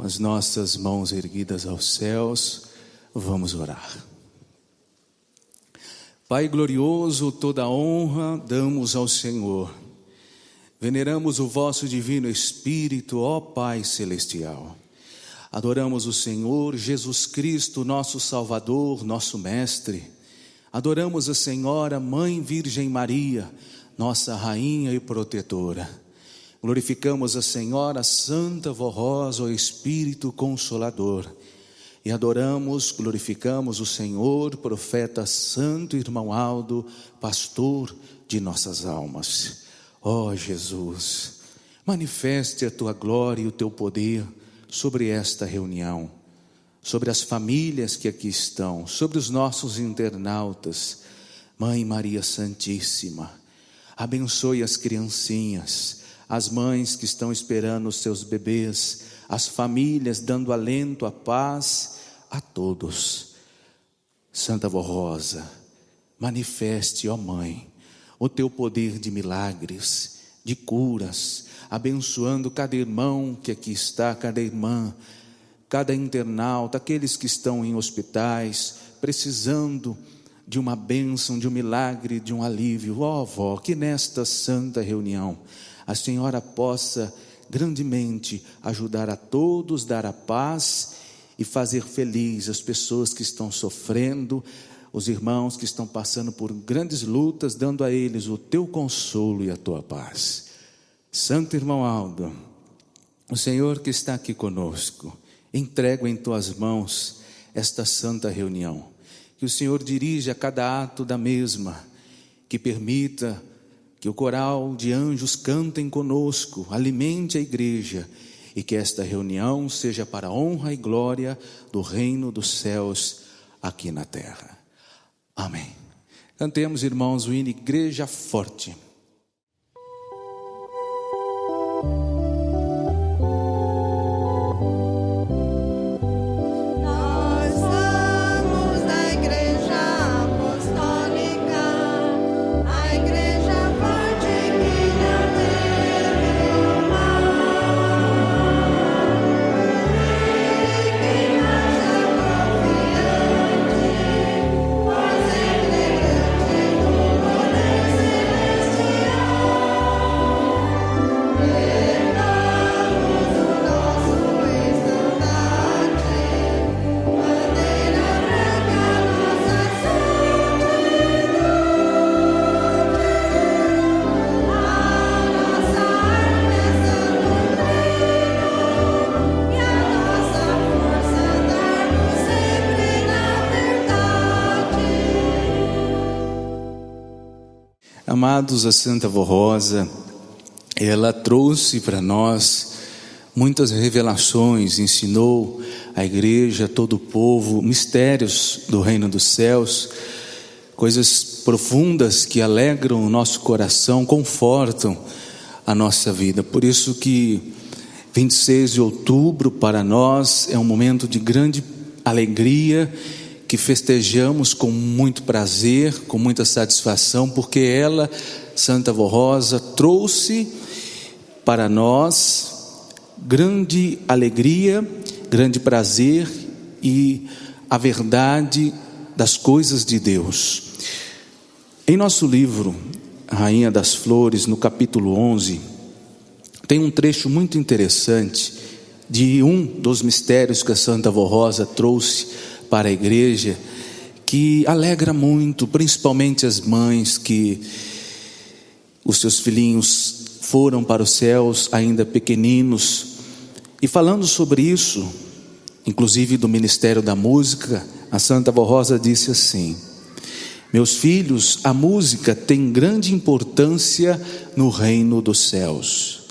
as nossas mãos erguidas aos céus, vamos orar. Pai glorioso, toda honra damos ao Senhor. Veneramos o vosso divino Espírito, ó Pai celestial. Adoramos o Senhor Jesus Cristo, nosso Salvador, nosso Mestre. Adoramos a Senhora, Mãe Virgem Maria, nossa Rainha e Protetora. Glorificamos a Senhora Santa Vó Rosa, o Espírito Consolador. E adoramos, glorificamos o Senhor, Profeta Santo Irmão Aldo, Pastor de nossas almas. Ó Jesus, manifeste a Tua glória e o Teu poder sobre esta reunião, sobre as famílias que aqui estão, sobre os nossos internautas. Mãe Maria Santíssima, abençoe as criancinhas, as mães que estão esperando os seus bebês, as famílias dando alento, a paz a todos. Santa Vó Rosa, manifeste, ó Mãe, o Teu poder de milagres, de curas, abençoando cada irmão que aqui está, cada irmã, cada internauta, aqueles que estão em hospitais, precisando de uma bênção, de um milagre, de um alívio. Ó Vó, que nesta santa reunião a Senhora possa grandemente ajudar a todos, dar a paz e fazer feliz as pessoas que estão sofrendo, os irmãos que estão passando por grandes lutas, dando a eles o Teu consolo e a Tua paz. Santo Irmão Aldo, o Senhor que está aqui conosco, entrego em Tuas mãos esta santa reunião. Que o Senhor dirija a cada ato da mesma, que permita que o coral de anjos cantem conosco, alimente a igreja, e que esta reunião seja para a honra e glória do reino dos céus aqui na terra. Amém. Cantemos, irmãos, o hino Igreja Forte. Amados, a Santa Vó Rosa, ela trouxe para nós muitas revelações, ensinou a igreja, todo o povo, mistérios do reino dos céus, coisas profundas que alegram o nosso coração, confortam a nossa vida. Por isso que 26 de outubro para nós é um momento de grande alegria, que festejamos com muito prazer, com muita satisfação, porque ela, Santa Vó Rosa, trouxe para nós grande alegria, grande prazer e a verdade das coisas de Deus. Em nosso livro, Rainha das Flores, no capítulo 11, tem um trecho muito interessante de um dos mistérios que a Santa Vó Rosa trouxe para a igreja, que alegra muito, principalmente as mães que os seus filhinhos foram para os céus ainda pequeninos. E falando sobre isso, inclusive do Ministério da Música, a Santa Vó Rosa disse assim: meus filhos, a música tem grande importância no reino dos céus.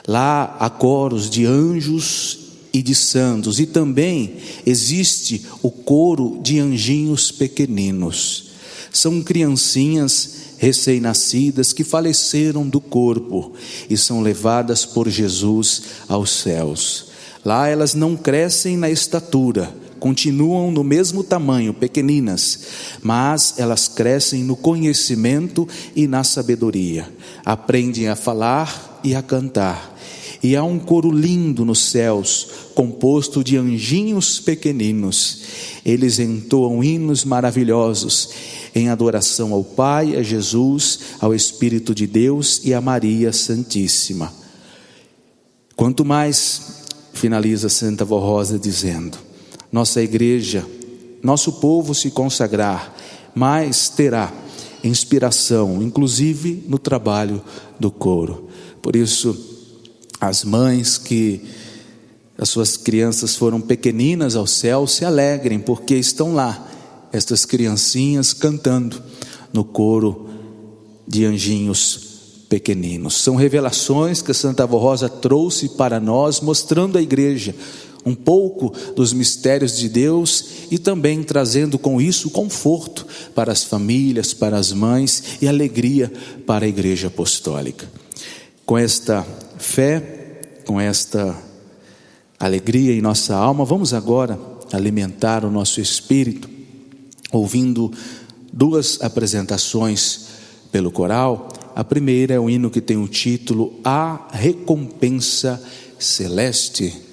Lá há coros de anjos e de santos, e também existe o coro de anjinhos pequeninos. São criancinhas recém-nascidas que faleceram do corpo e são levadas por Jesus aos céus. Lá elas não crescem na estatura, continuam no mesmo tamanho, pequeninas, mas elas crescem no conhecimento e na sabedoria, aprendem a falar e a cantar. E há um coro lindo nos céus, composto de anjinhos pequeninos. Eles entoam hinos maravilhosos em adoração ao Pai, a Jesus, ao Espírito de Deus e a Maria Santíssima. Quanto mais, finaliza Santa Vó Rosa dizendo, nossa igreja, nosso povo se consagrar, mais terá inspiração, inclusive no trabalho do coro. Por isso, as mães que as suas crianças foram pequeninas ao céu, se alegrem, porque estão lá, estas criancinhas cantando no coro de anjinhos pequeninos. São revelações que a Santa Vó Rosa trouxe para nós, mostrando à igreja um pouco dos mistérios de Deus e também trazendo com isso conforto para as famílias, para as mães e alegria para a Igreja Apostólica. Com esta fé, com esta alegria em nossa alma, vamos agora alimentar o nosso espírito, ouvindo duas apresentações pelo coral. A primeira é um hino que tem o título A Recompensa Celeste.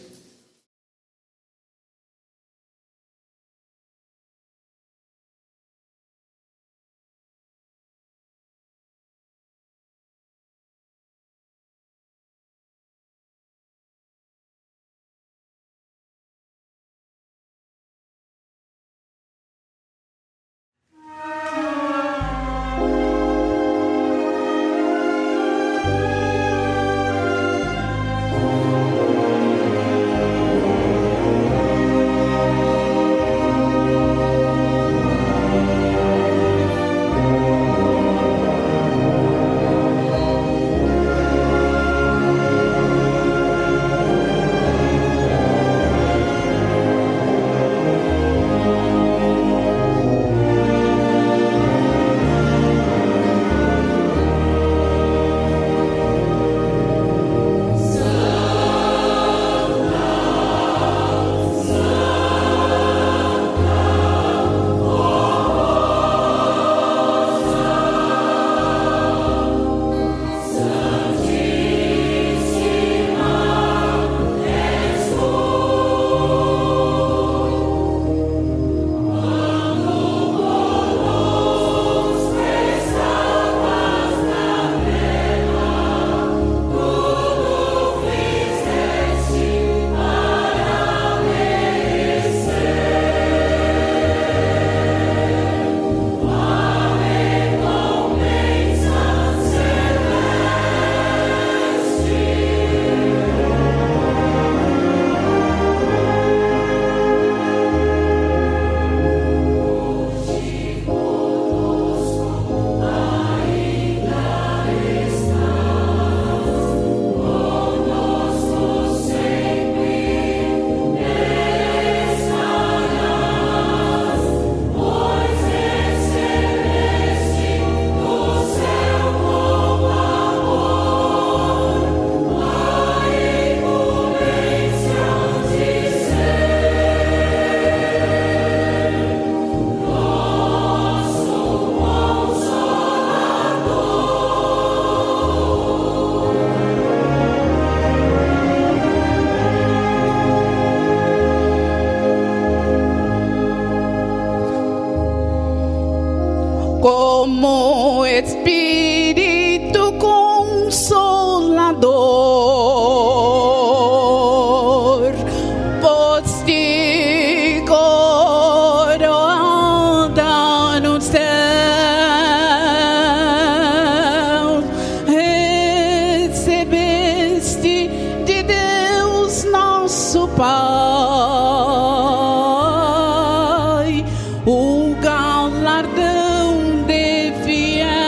como Espírito Consolador, foste coroada no céu, recebeste de Deus nosso Pai o galardão de fiel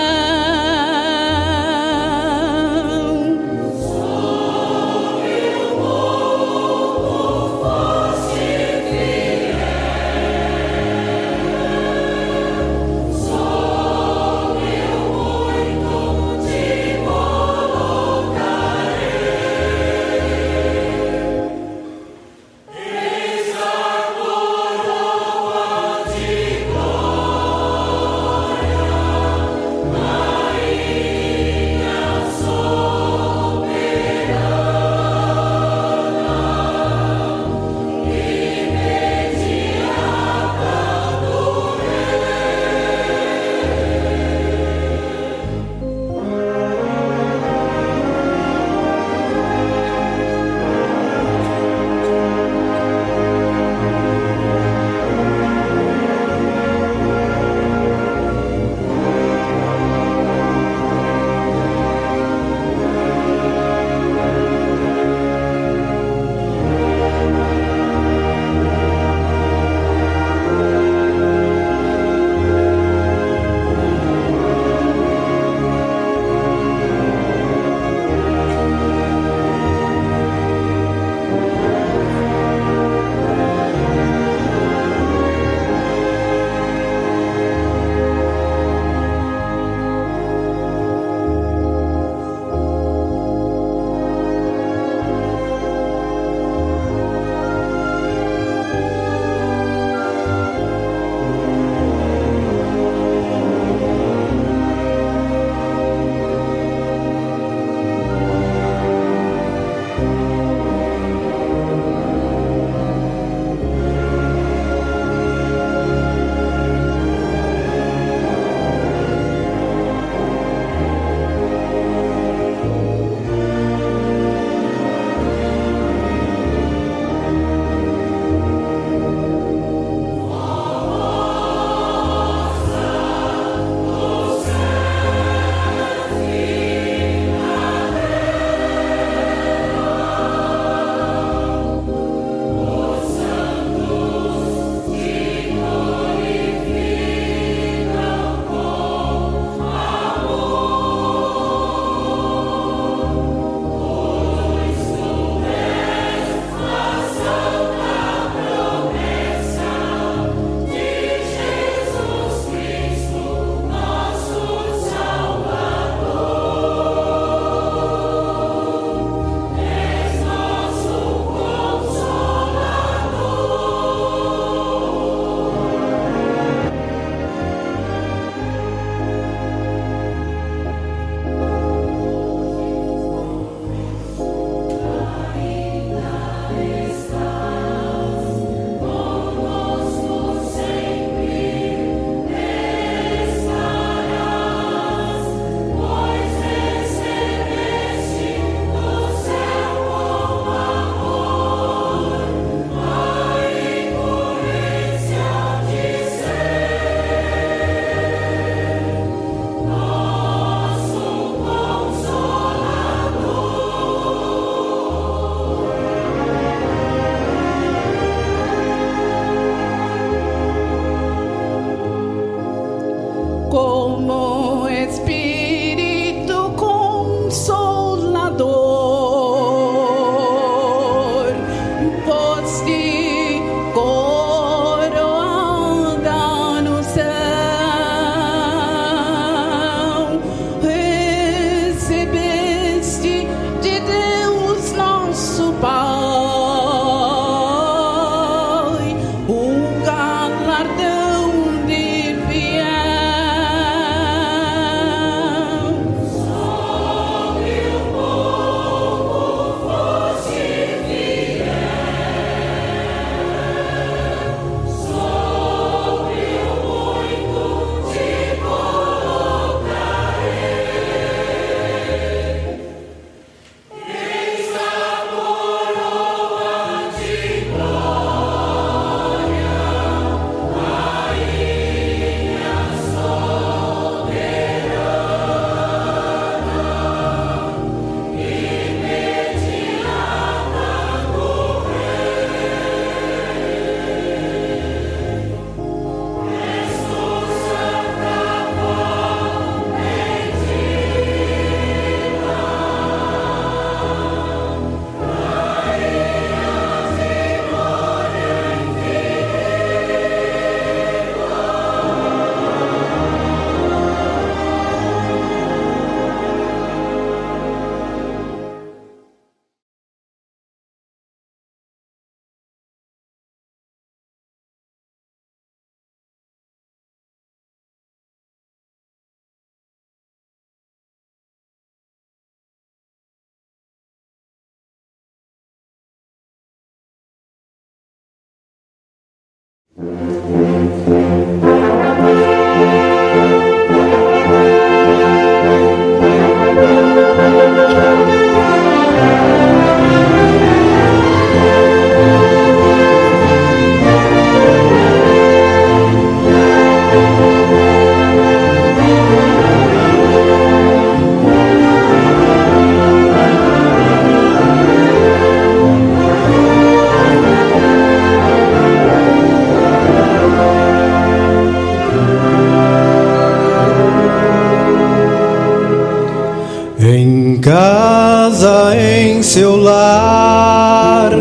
Em casa, em seu lar,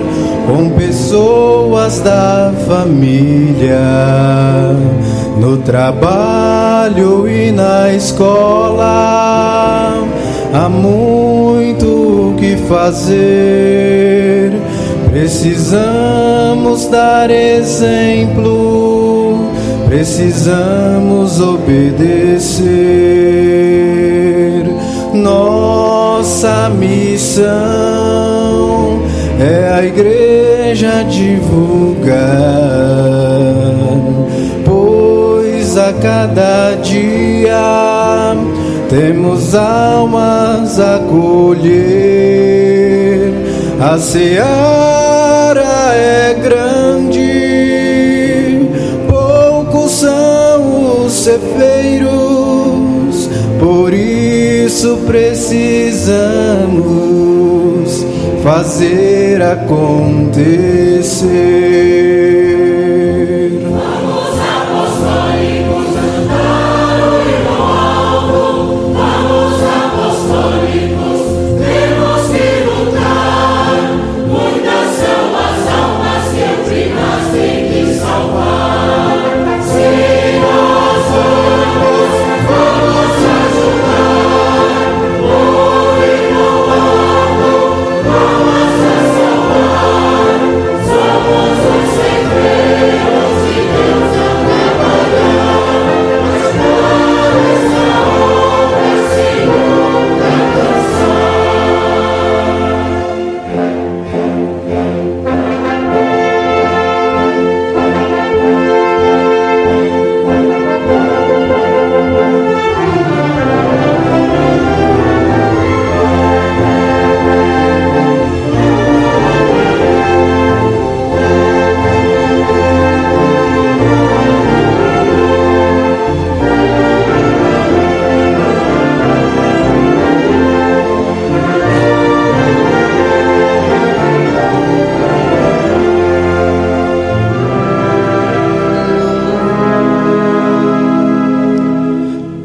com pessoas da família, no trabalho e na escola, há muito o que fazer. Precisamos dar exemplo, precisamos obedecer. Nossa missão é a igreja divulgar, pois a cada dia temos almas a colher. A seara é grande, poucos são os ceifeiros, por isso precisamos fazer acontecer. Vamos, apostólicos, andar o hino alto. Vamos, apostólicos, temos que lutar. Muitas são as almas que o Primas tem que salvar. Se nós vamos ajudar. O hino alto, vamos a salvar. Somos os ceifeiros de Deus a trabalhar. Mas para essa obra, segunda canção.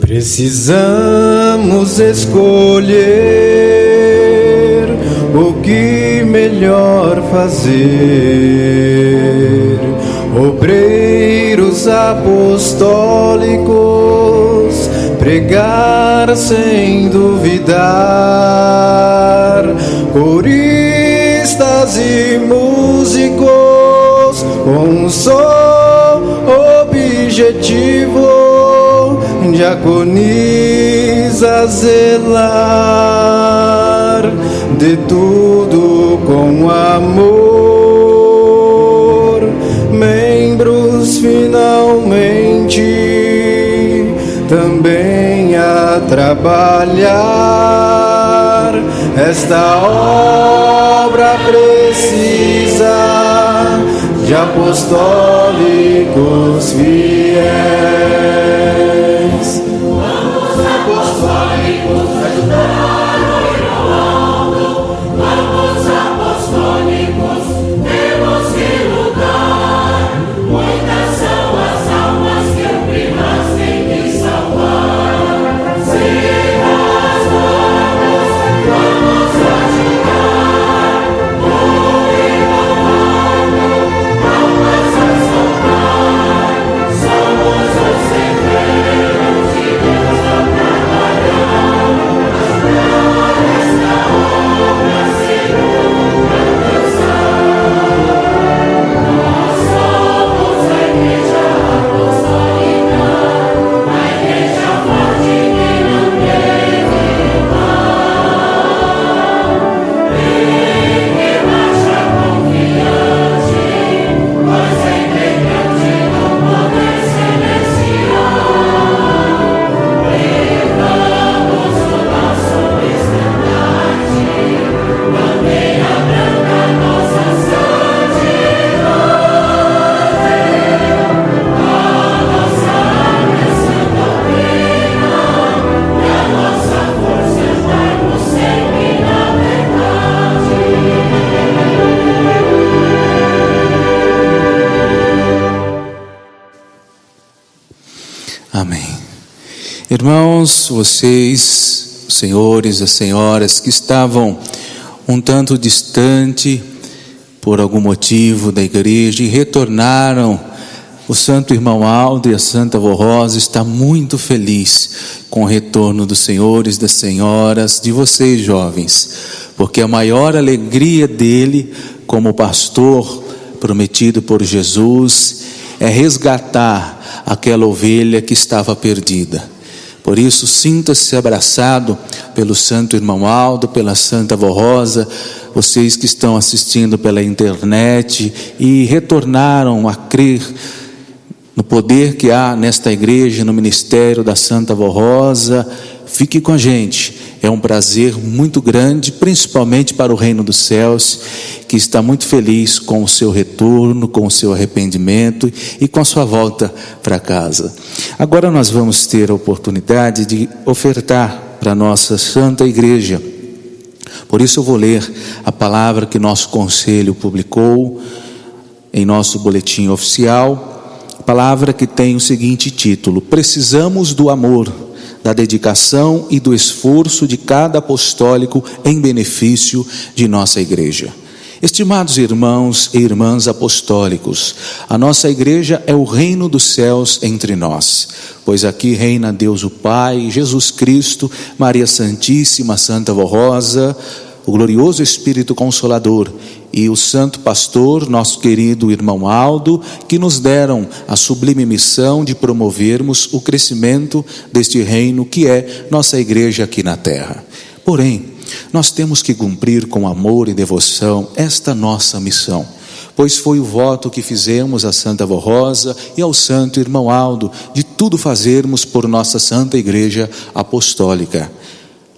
Precisamos escolher o que melhor fazer. Obreiros apostólicos, pregar sem duvidar. Coristas e músicos com um só objetivo: diaconisa zelar de tudo com amor. Membros finalmente também a trabalhar. Esta obra precisa de apostólicos fiéis. Vamos, apostólicos, ajudar o hino alto. Vamos, apostólicos, temos que lutar. Muitas são as almas que o Primas tem que salvar. Se nós vamos ajudar. O hino alto, almas a salvar. Somos os ceifeiros de Deus a trabalhar. Mas Amém. Irmãos, vocês, senhores e senhoras que estavam um tanto distante por algum motivo da igreja e retornaram, o santo irmão Aldo e a santa avó Rosa está muito feliz com o retorno dos senhores, das senhoras, de vocês jovens, porque a maior alegria dele como pastor prometido por Jesus é resgatar aquela ovelha que estava perdida. Por isso, sinta-se abraçado pelo santo irmão Aldo, pela santa avó Rosa, vocês que estão assistindo pela internet e retornaram a crer no poder que há nesta igreja, no ministério da santa avó Rosa. Fique com a gente, é um prazer muito grande, principalmente para o reino dos céus, que está muito feliz com o seu retorno, com o seu arrependimento e com a sua volta para casa. Agora nós vamos ter a oportunidade de ofertar para a nossa santa igreja. Por isso eu vou ler a palavra que nosso conselho publicou em nosso boletim oficial, palavra que tem o seguinte título: precisamos do amor, da dedicação e do esforço de cada apostólico em benefício de nossa igreja. Estimados irmãos e irmãs apostólicos, a nossa igreja é o reino dos céus entre nós, pois aqui reina Deus o Pai, Jesus Cristo, Maria Santíssima, Santa Avó Rosa, o glorioso Espírito Consolador e o santo pastor, nosso querido irmão Aldo, que nos deram a sublime missão de promovermos o crescimento deste reino que é nossa igreja aqui na terra. Porém, nós temos que cumprir com amor e devoção esta nossa missão, pois foi o voto que fizemos à Santa Avó Rosa e ao santo irmão Aldo, de tudo fazermos por nossa Santa Igreja Apostólica.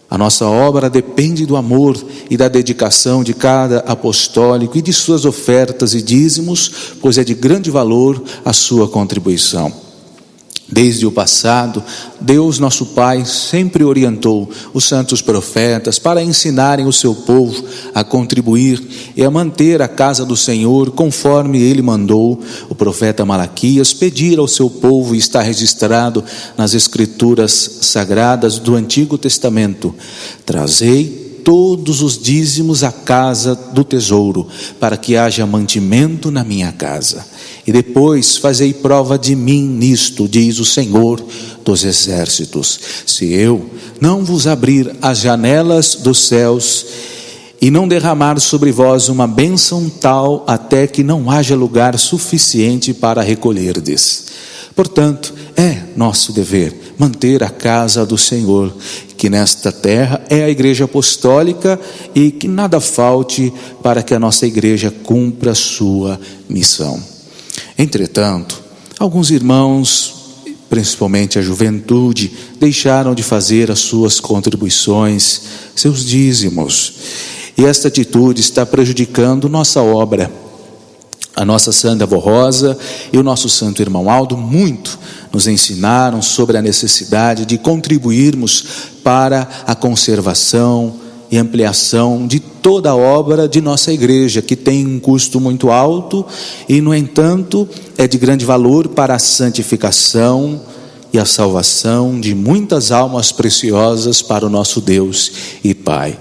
A nossa obra depende do amor e da dedicação de cada apostólico e de suas ofertas e dízimos, pois é de grande valor a sua contribuição. Desde o passado, Deus nosso Pai sempre orientou os santos profetas para ensinarem o seu povo a contribuir e a manter a casa do Senhor, conforme Ele mandou o profeta Malaquias pedir ao seu povo, e está registrado nas Escrituras Sagradas do Antigo Testamento: trazei todos os dízimos à casa do tesouro, para que haja mantimento na minha casa. E depois fazei prova de mim nisto, diz o Senhor dos exércitos, se eu não vos abrir as janelas dos céus e não derramar sobre vós uma bênção tal, até que não haja lugar suficiente para recolherdes. Portanto, é nosso dever manter a casa do Senhor, que nesta terra é a igreja apostólica, e que nada falte para que a nossa igreja cumpra a sua missão. Entretanto, alguns irmãos, principalmente a juventude, deixaram de fazer as suas contribuições, seus dízimos, e esta atitude está prejudicando nossa obra. A nossa Santa Avó Rosa e o nosso santo irmão Aldo muito nos ensinaram sobre a necessidade de contribuirmos para a conservação e ampliação de toda a obra de nossa igreja, que tem um custo muito alto e, no entanto, é de grande valor para a santificação e a salvação de muitas almas preciosas para o nosso Deus e Pai.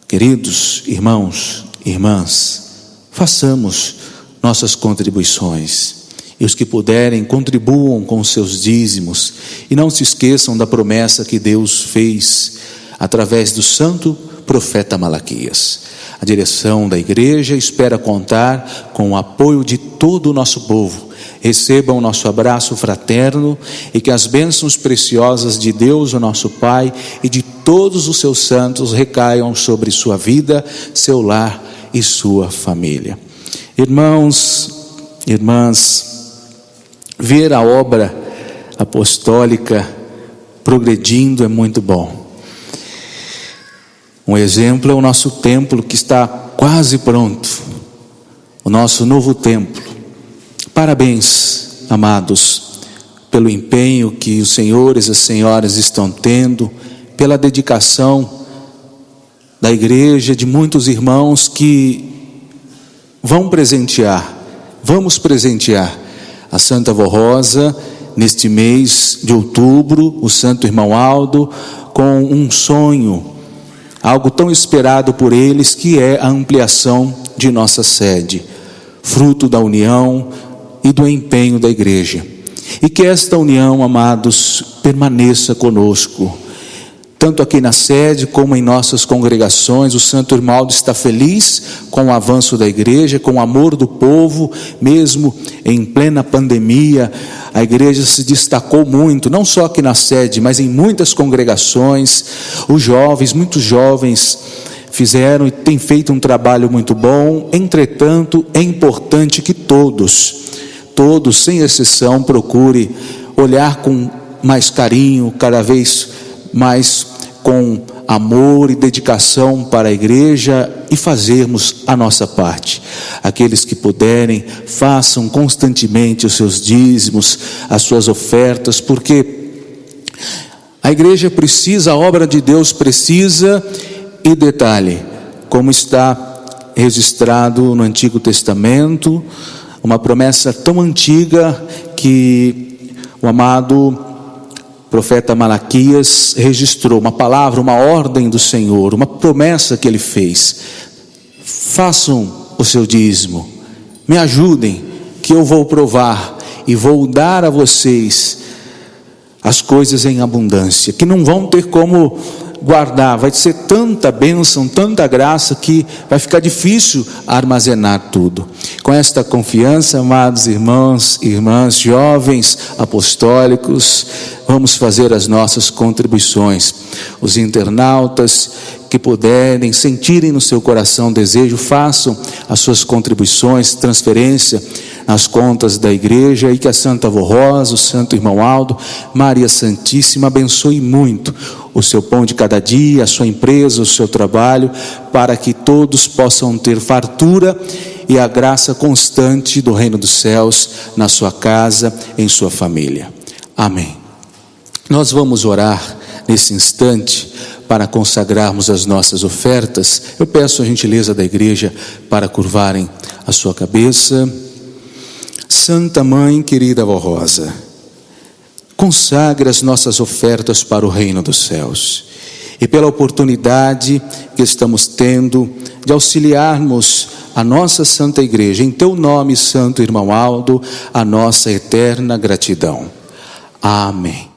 Queridos irmãos e irmãs, façamos nossas contribuições, e os que puderem contribuam com os seus dízimos, e não se esqueçam da promessa que Deus fez através do santo profeta Malaquias. A direção da igreja espera contar com o apoio de todo o nosso povo. Recebam o nosso abraço fraterno e que as bênçãos preciosas de Deus, o nosso Pai, e de todos os seus santos recaiam sobre sua vida, seu lar e sua família. Irmãos, irmãs, ver a obra apostólica progredindo é muito bom. Um exemplo é o nosso templo, que está quase pronto, o nosso novo templo. Parabéns, amados, pelo empenho que os senhores e as senhoras estão tendo, pela dedicação da igreja, de muitos irmãos que vamos presentear a Santa Avó Rosa neste mês de outubro, o Santo Irmão Aldo, com um sonho, algo tão esperado por eles, que é a ampliação de nossa sede, fruto da união e do empenho da igreja. E que esta união, amados, permaneça conosco, tanto aqui na sede como em nossas congregações. O Santo Irmão Aldo está feliz com o avanço da igreja, com o amor do povo, mesmo em plena pandemia. A igreja se destacou muito, não só aqui na sede, mas em muitas congregações. Os jovens, muitos jovens fizeram e têm feito um trabalho muito bom. Entretanto, é importante que todos, sem exceção, procure olhar com mais carinho, cada vez mais com amor e dedicação para a igreja, e fazermos a nossa parte. Aqueles que puderem, façam constantemente os seus dízimos, as suas ofertas, porque a igreja precisa, a obra de Deus precisa. E detalhe, como está registrado no Antigo Testamento, uma promessa tão antiga que o amado profeta Malaquias registrou, uma palavra, uma ordem do Senhor, uma promessa que ele fez: façam o seu dízimo, me ajudem, que eu vou provar e vou dar a vocês as coisas em abundância, que não vão ter como guardar, vai ser tanta bênção, tanta graça, que vai ficar difícil armazenar tudo. Com esta confiança, amados irmãos e irmãs, jovens apostólicos, vamos fazer as nossas contribuições. Os internautas que puderem, sentirem no seu coração desejo, façam as suas contribuições, transferência nas contas da igreja, e que a Santa Avó Rosa, o Santo Irmão Aldo, Maria Santíssima abençoe muito o seu pão de cada dia, a sua empresa, o seu trabalho, para que todos possam ter fartura e a graça constante do reino dos céus na sua casa, em sua família. Amém. Nós vamos orar nesse instante para consagrarmos as nossas ofertas. Eu peço a gentileza da igreja para curvarem a sua cabeça. Santa Mãe querida Avó Rosa, consagre as nossas ofertas para o reino dos céus, e pela oportunidade que estamos tendo de auxiliarmos a nossa Santa Igreja, em teu nome, Santo Irmão Aldo, a nossa eterna gratidão. Amém.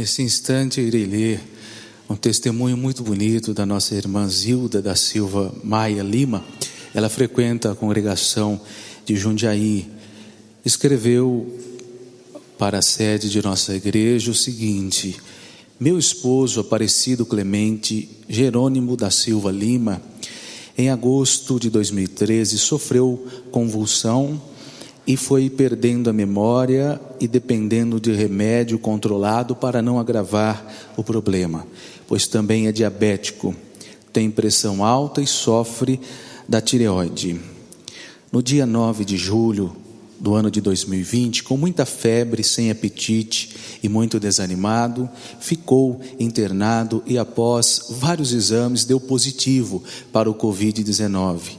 Nesse instante eu irei ler um testemunho muito bonito da nossa irmã Zilda da Silva Maia Lima. Ela frequenta a congregação de Jundiaí. Escreveu para a sede de nossa igreja o seguinte: meu esposo Aparecido Clemente Jerônimo da Silva Lima, em agosto de 2013, sofreu convulsão e foi perdendo a memória e dependendo de remédio controlado para não agravar o problema, pois também é diabético, tem pressão alta e sofre da tireoide. No dia 9 de julho do ano de 2020, com muita febre, sem apetite e muito desanimado, ficou internado e após vários exames deu positivo para o Covid-19.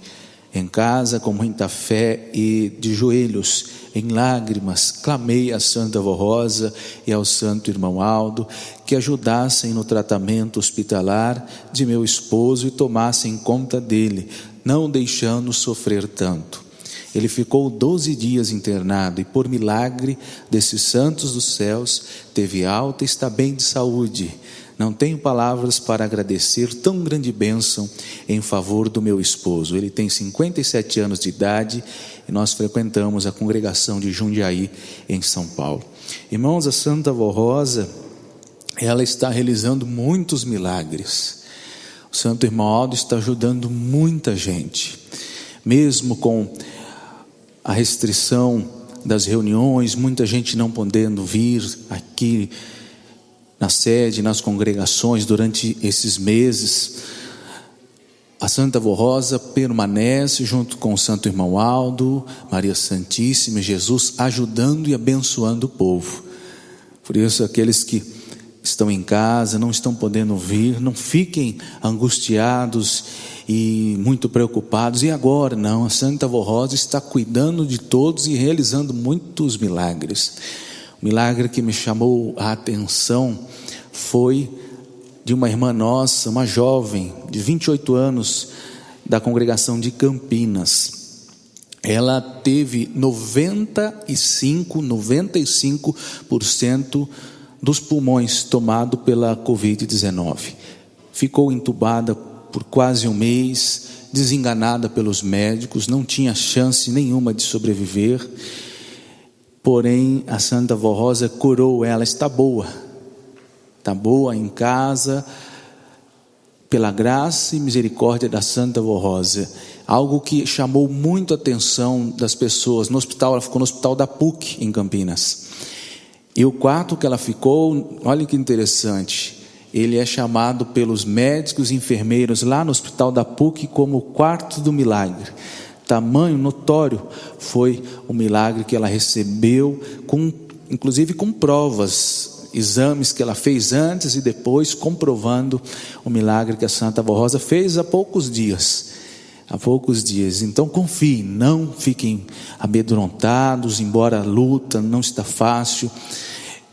Em casa, com muita fé e de joelhos, em lágrimas, clamei a Santa Avó Rosa e ao Santo Irmão Aldo que ajudassem no tratamento hospitalar de meu esposo e tomassem conta dele, não deixando sofrer tanto. Ele ficou 12 dias internado e, por milagre desses santos dos céus, teve alta e está bem de saúde. Não tenho palavras para agradecer tão grande bênção em favor do meu esposo. Ele tem 57 anos de idade e nós frequentamos a congregação de Jundiaí, em São Paulo. Irmãos, a Santa Avó Rosa, ela está realizando muitos milagres. O Santo Irmão Aldo está ajudando muita gente, mesmo com a restrição das reuniões, muita gente não podendo vir aqui na sede, nas congregações durante esses meses. A Santa Avó Rosa permanece junto com o Santo Irmão Aldo, Maria Santíssima e Jesus, ajudando e abençoando o povo. Por isso, aqueles que estão em casa, não estão podendo vir, não fiquem angustiados e muito preocupados. E agora? Não, a Santa Avó Rosa está cuidando de todos e realizando muitos milagres. O milagre que me chamou a atenção foi de uma irmã nossa, uma jovem de 28 anos, da congregação de Campinas. Ela teve 95% dos pulmões tomado pela Covid-19. Ficou entubada por quase um mês, desenganada pelos médicos, não tinha chance nenhuma de sobreviver. Porém, a Santa Avó Rosa curou ela, está boa em casa, pela graça e misericórdia da Santa Avó Rosa. Algo que chamou muito a atenção das pessoas no hospital. Ela ficou no hospital da PUC em Campinas. E o quarto que ela ficou, olha que interessante, ele é chamado pelos médicos e enfermeiros lá no hospital da PUC como o quarto do milagre. Tamanho notório foi o milagre que ela recebeu, inclusive com provas, exames que ela fez antes e depois, comprovando o milagre que a Santa Avó Rosa fez há poucos dias. Então confiem, não fiquem amedrontados, embora a luta não está fácil.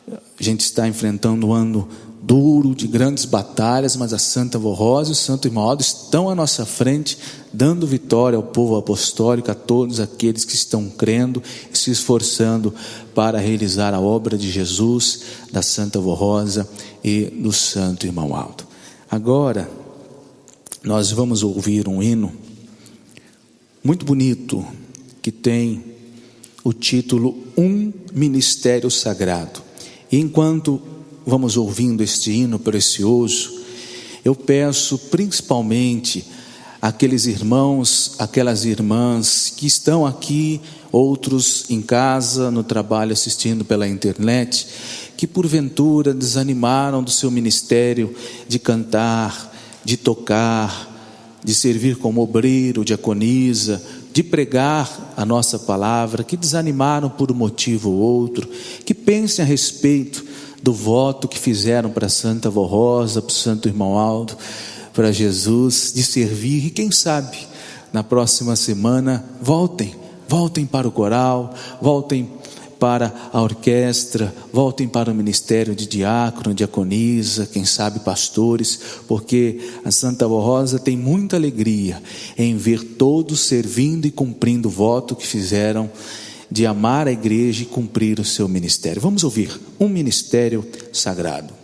A gente está enfrentando um ano duro, de grandes batalhas, mas a Santa Avó Rosa e o Santo Irmão Aldo estão à nossa frente, dando vitória ao povo apostólico, a todos aqueles que estão crendo e se esforçando para realizar a obra de Jesus, da Santa Avó Rosa e do Santo Irmão Aldo. Agora, nós vamos ouvir um hino muito bonito, que tem o título Um Ministério Sagrado. E enquanto vamos ouvindo este hino precioso, eu peço principalmente àqueles irmãos, aquelas irmãs que estão aqui, outros em casa, no trabalho, assistindo pela internet, que porventura desanimaram do seu ministério de cantar, de tocar, de servir como obreiro, diaconisa, de pregar a nossa palavra, que desanimaram por um motivo ou outro, que pensem a respeito do voto que fizeram para a Santa Avó Rosa, para o Santo Irmão Aldo, para Jesus, de servir. E quem sabe, na próxima semana, voltem para o coral, voltem para a orquestra, voltem para o ministério de diácono, diaconisa, quem sabe pastores, porque a Santa Avó Rosa tem muita alegria em ver todos servindo e cumprindo o voto que fizeram de amar a igreja e cumprir o seu ministério. Vamos ouvir Um Ministério Sagrado.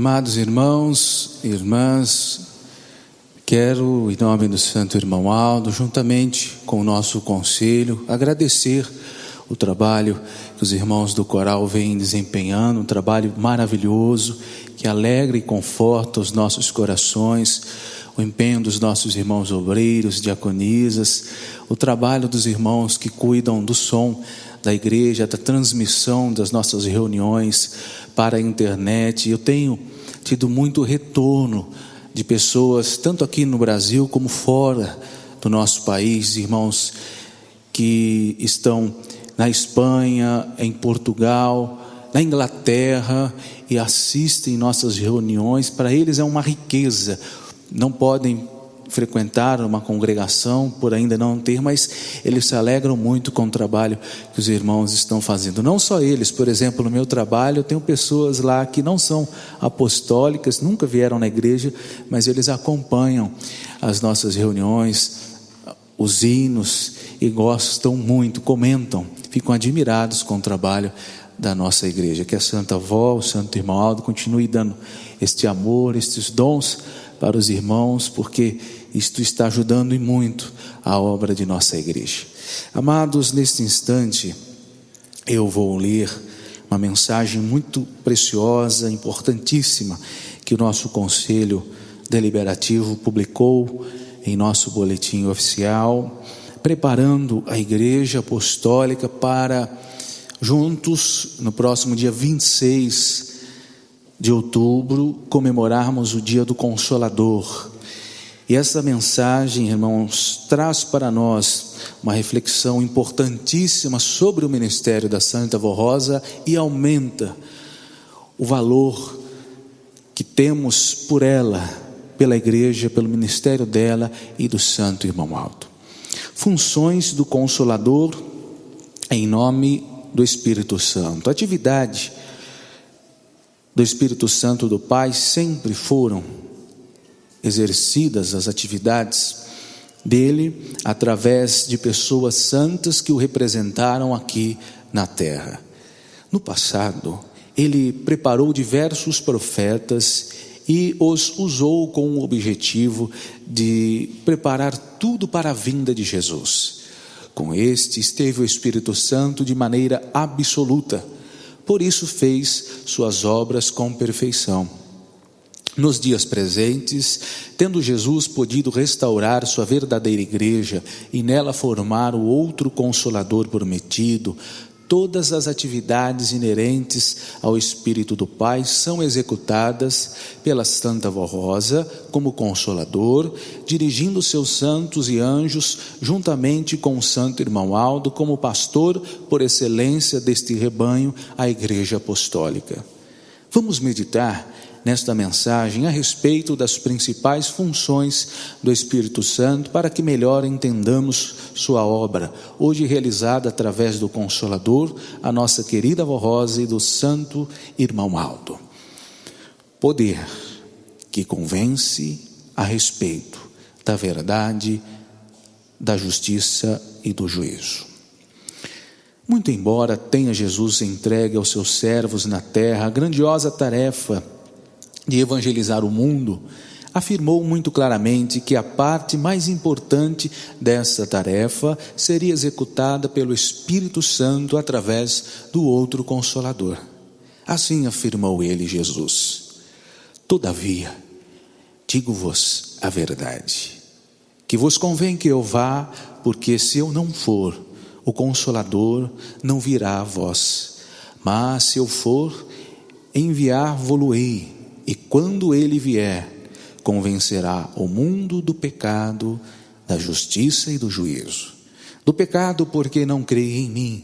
Amados irmãos e irmãs, quero, em nome do Santo Irmão Aldo, juntamente com o nosso conselho, agradecer o trabalho que os irmãos do coral vêm desempenhando, um trabalho maravilhoso, que alegra e conforta os nossos corações, o empenho dos nossos irmãos obreiros, diaconisas, o trabalho dos irmãos que cuidam do som da igreja, da transmissão das nossas reuniões para a internet. Eu tenho tido muito retorno de pessoas, tanto aqui no Brasil como fora do nosso país, irmãos que estão na Espanha, em Portugal, na Inglaterra e assistem nossas reuniões. Para eles é uma riqueza. Não podem frequentar uma congregação por ainda não ter, mas eles se alegram muito com o trabalho que os irmãos estão fazendo. Não só eles, por exemplo, no meu trabalho eu tenho pessoas lá que não são apostólicas, nunca vieram na igreja, mas eles acompanham as nossas reuniões, os hinos, e gostam muito, comentam, ficam admirados com o trabalho da nossa igreja. Que a Santa Avó, o Santo Irmão Aldo continue dando este amor, estes dons para os irmãos, porque isto está ajudando e muito a obra de nossa igreja. Amados, neste instante eu vou ler uma mensagem muito preciosa, importantíssima, que o nosso Conselho Deliberativo publicou em nosso boletim oficial, preparando a Igreja Apostólica para, juntos, no próximo dia 26 de outubro, comemorarmos o Dia do Consolador. E essa mensagem, irmãos, traz para nós uma reflexão importantíssima sobre o ministério da Santa Avó Rosa e aumenta o valor que temos por ela, pela igreja, pelo ministério dela e do Santo Irmão Aldo. Funções do Consolador em nome do Espírito Santo. A atividade do Espírito Santo do Pai sempre foram exercidas, as atividades dele, através de pessoas santas que o representaram aqui na terra. No passado, ele preparou diversos profetas e os usou com o objetivo de preparar tudo para a vinda de Jesus. Com este esteve o Espírito Santo de maneira absoluta, por isso fez suas obras com perfeição. Nos dias presentes, tendo Jesus podido restaurar sua verdadeira igreja e nela formar o outro Consolador prometido, todas as atividades inerentes ao Espírito do Pai são executadas pela Santa Avó Rosa como Consolador, dirigindo seus santos e anjos juntamente com o Santo Irmão Aldo como pastor por excelência deste rebanho, a Igreja Apostólica. Vamos meditar nesta mensagem a respeito das principais funções do Espírito Santo para que melhor entendamos sua obra, hoje realizada através do Consolador, a nossa querida Avó Rosa e do Santo Irmão Aldo. Poder que convence a respeito da verdade, da justiça e do juízo. Muito embora tenha Jesus entregue aos seus servos na terra a grandiosa tarefa de evangelizar o mundo, afirmou muito claramente que a parte mais importante dessa tarefa seria executada pelo Espírito Santo através do outro Consolador. Assim afirmou ele, Jesus: todavia, digo-vos a verdade, que vos convém que eu vá, porque se eu não for, o Consolador não virá a vós, mas se eu for, enviar-vos-ei. E quando ele vier, convencerá o mundo do pecado, da justiça e do juízo. Do pecado, porque não creem em mim.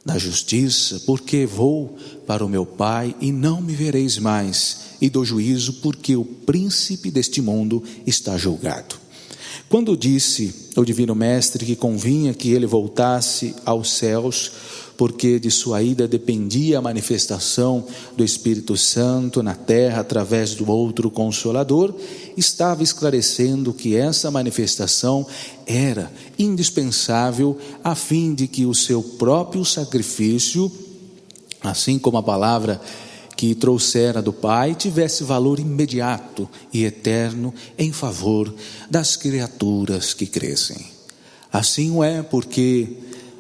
Da justiça, porque vou para o meu Pai e não me vereis mais. E do juízo, porque o príncipe deste mundo está julgado. Quando disse o Divino Mestre que convinha que ele voltasse aos céus, porque de sua ida dependia a manifestação do Espírito Santo na terra através do outro Consolador, estava esclarecendo que essa manifestação era indispensável a fim de que o seu próprio sacrifício, assim como a palavra que trouxera do Pai tivesse valor imediato e eterno em favor das criaturas que crescem. Assim o é porque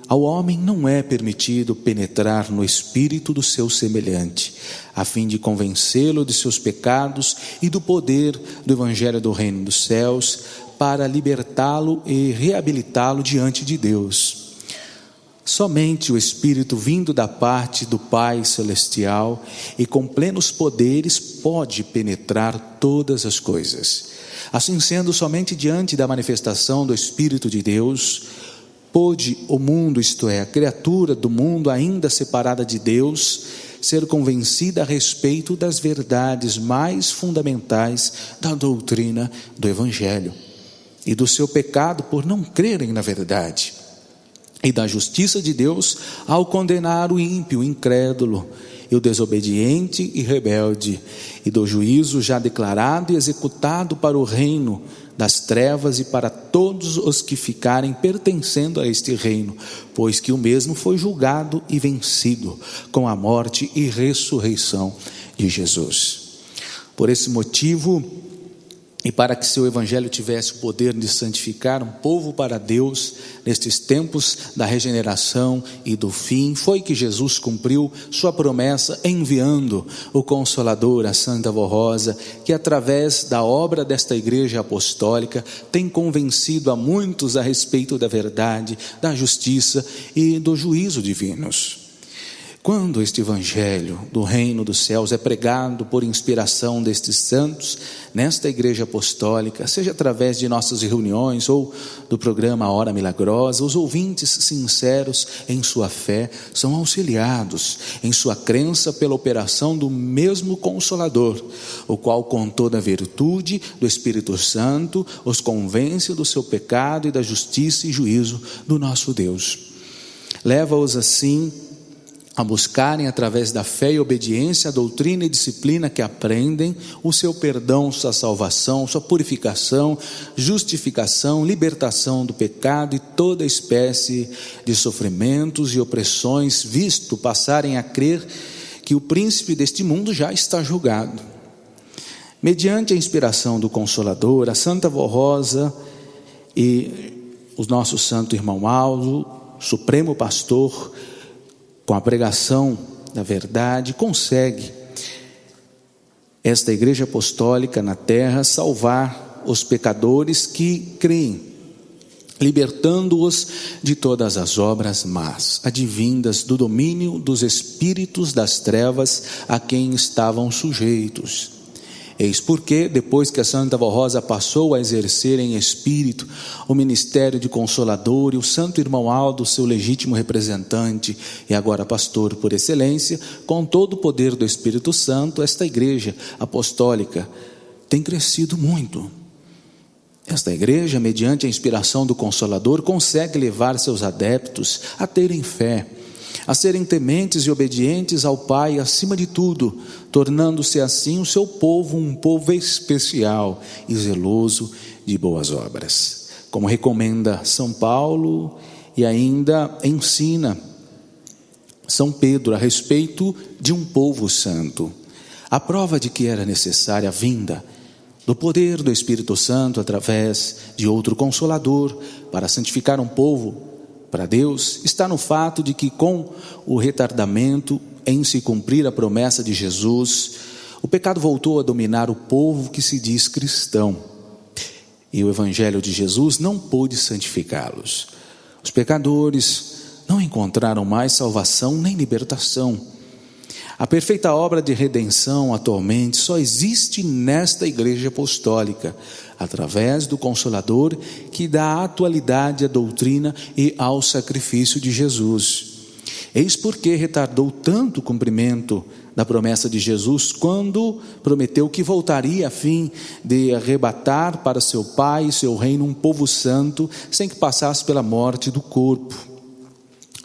ao homem não é permitido penetrar no espírito do seu semelhante, a fim de convencê-lo de seus pecados e do poder do Evangelho do Reino dos Céus, para libertá-lo e reabilitá-lo diante de Deus. Somente o Espírito vindo da parte do Pai Celestial e com plenos poderes pode penetrar todas as coisas. Assim sendo, somente diante da manifestação do Espírito de Deus, pôde o mundo, isto é, a criatura do mundo ainda separada de Deus, ser convencida a respeito das verdades mais fundamentais da doutrina do Evangelho, e do seu pecado por não crerem na verdade, e da justiça de Deus ao condenar o ímpio, o incrédulo, e o desobediente e rebelde, e do juízo já declarado e executado para o reino das trevas e para todos os que ficarem pertencendo a este reino, pois que o mesmo foi julgado e vencido com a morte e ressurreição de Jesus. Por esse motivo, e para que seu Evangelho tivesse o poder de santificar um povo para Deus nestes tempos da regeneração e do fim, foi que Jesus cumpriu sua promessa enviando o Consolador, a Santa Vó Rosa, que através da obra desta Igreja Apostólica tem convencido a muitos a respeito da verdade, da justiça e do juízo divinos. Quando este Evangelho do Reino dos Céus é pregado por inspiração destes santos, nesta Igreja Apostólica, seja através de nossas reuniões ou do programa Hora Milagrosa, os ouvintes sinceros em sua fé são auxiliados em sua crença pela operação do mesmo Consolador, o qual com toda a virtude do Espírito Santo os convence do seu pecado e da justiça e juízo do nosso Deus. Leva-os assim a buscarem através da fé e obediência a doutrina e disciplina que aprendem, o seu perdão, sua salvação, sua purificação, justificação, libertação do pecado e toda espécie de sofrimentos e opressões, visto passarem a crer que o príncipe deste mundo já está julgado. Mediante a inspiração do Consolador, a Santa Vó Rosa e o nosso santo irmão Aldo, Supremo Pastor, com a pregação da verdade, consegue esta Igreja Apostólica na terra salvar os pecadores que creem, libertando-os de todas as obras más, advindas do domínio dos espíritos das trevas a quem estavam sujeitos. Eis porque, depois que a Santa Vó Rosa passou a exercer em espírito o ministério de Consolador, e o santo irmão Aldo, seu legítimo representante e agora pastor por excelência, com todo o poder do Espírito Santo, esta Igreja Apostólica tem crescido muito. Esta igreja, mediante a inspiração do Consolador, consegue levar seus adeptos a terem fé, a serem tementes e obedientes ao Pai acima de tudo, tornando-se assim o seu povo um povo especial e zeloso de boas obras, como recomenda São Paulo e ainda ensina São Pedro a respeito de um povo santo. A prova de que era necessária a vinda do poder do Espírito Santo através de outro Consolador para santificar um povo para Deus está no fato de que, com o retardamento em se cumprir a promessa de Jesus, o pecado voltou a dominar o povo que se diz cristão, e o Evangelho de Jesus não pôde santificá-los. Os pecadores não encontraram mais salvação nem libertação. A perfeita obra de redenção atualmente só existe nesta Igreja Apostólica, através do Consolador que dá atualidade à doutrina e ao sacrifício de Jesus. Eis porque retardou tanto o cumprimento da promessa de Jesus, quando prometeu que voltaria a fim de arrebatar para seu Pai e seu reino um povo santo, sem que passasse pela morte do corpo.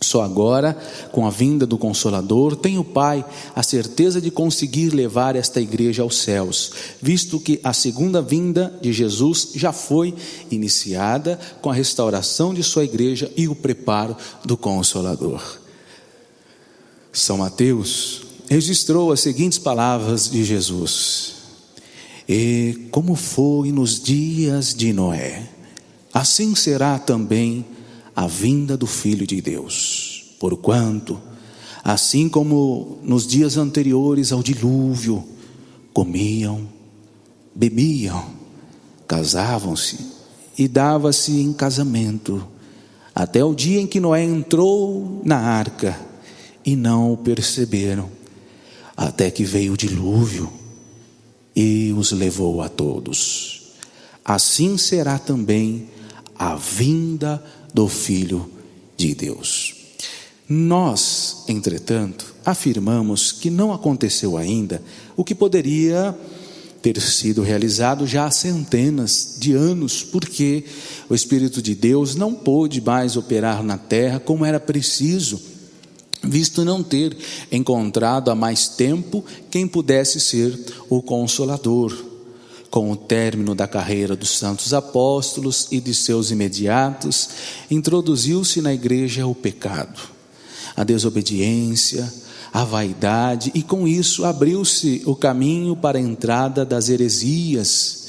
Só agora, com a vinda do Consolador, tem o Pai a certeza de conseguir levar esta igreja aos céus, visto que a segunda vinda de Jesus já foi iniciada com a restauração de sua igreja e o preparo do Consolador. São Mateus registrou as seguintes palavras de Jesus: e como foi nos dias de Noé, assim será também a vinda do Filho de Deus. Porquanto, assim como nos dias anteriores ao dilúvio, comiam, bebiam, casavam-se e dava-se em casamento, até o dia em que Noé entrou na arca, e não o perceberam, até que veio o dilúvio e os levou a todos. Assim será também a vinda do Filho de Deus. Nós, entretanto, afirmamos que não aconteceu ainda o que poderia ter sido realizado já há centenas de anos, porque o Espírito de Deus não pôde mais operar na terra como era preciso, visto não ter encontrado há mais tempo quem pudesse ser o Consolador. Com o término da carreira dos santos apóstolos e de seus imediatos, introduziu-se na igreja o pecado, a desobediência, a vaidade, e com isso abriu-se o caminho para a entrada das heresias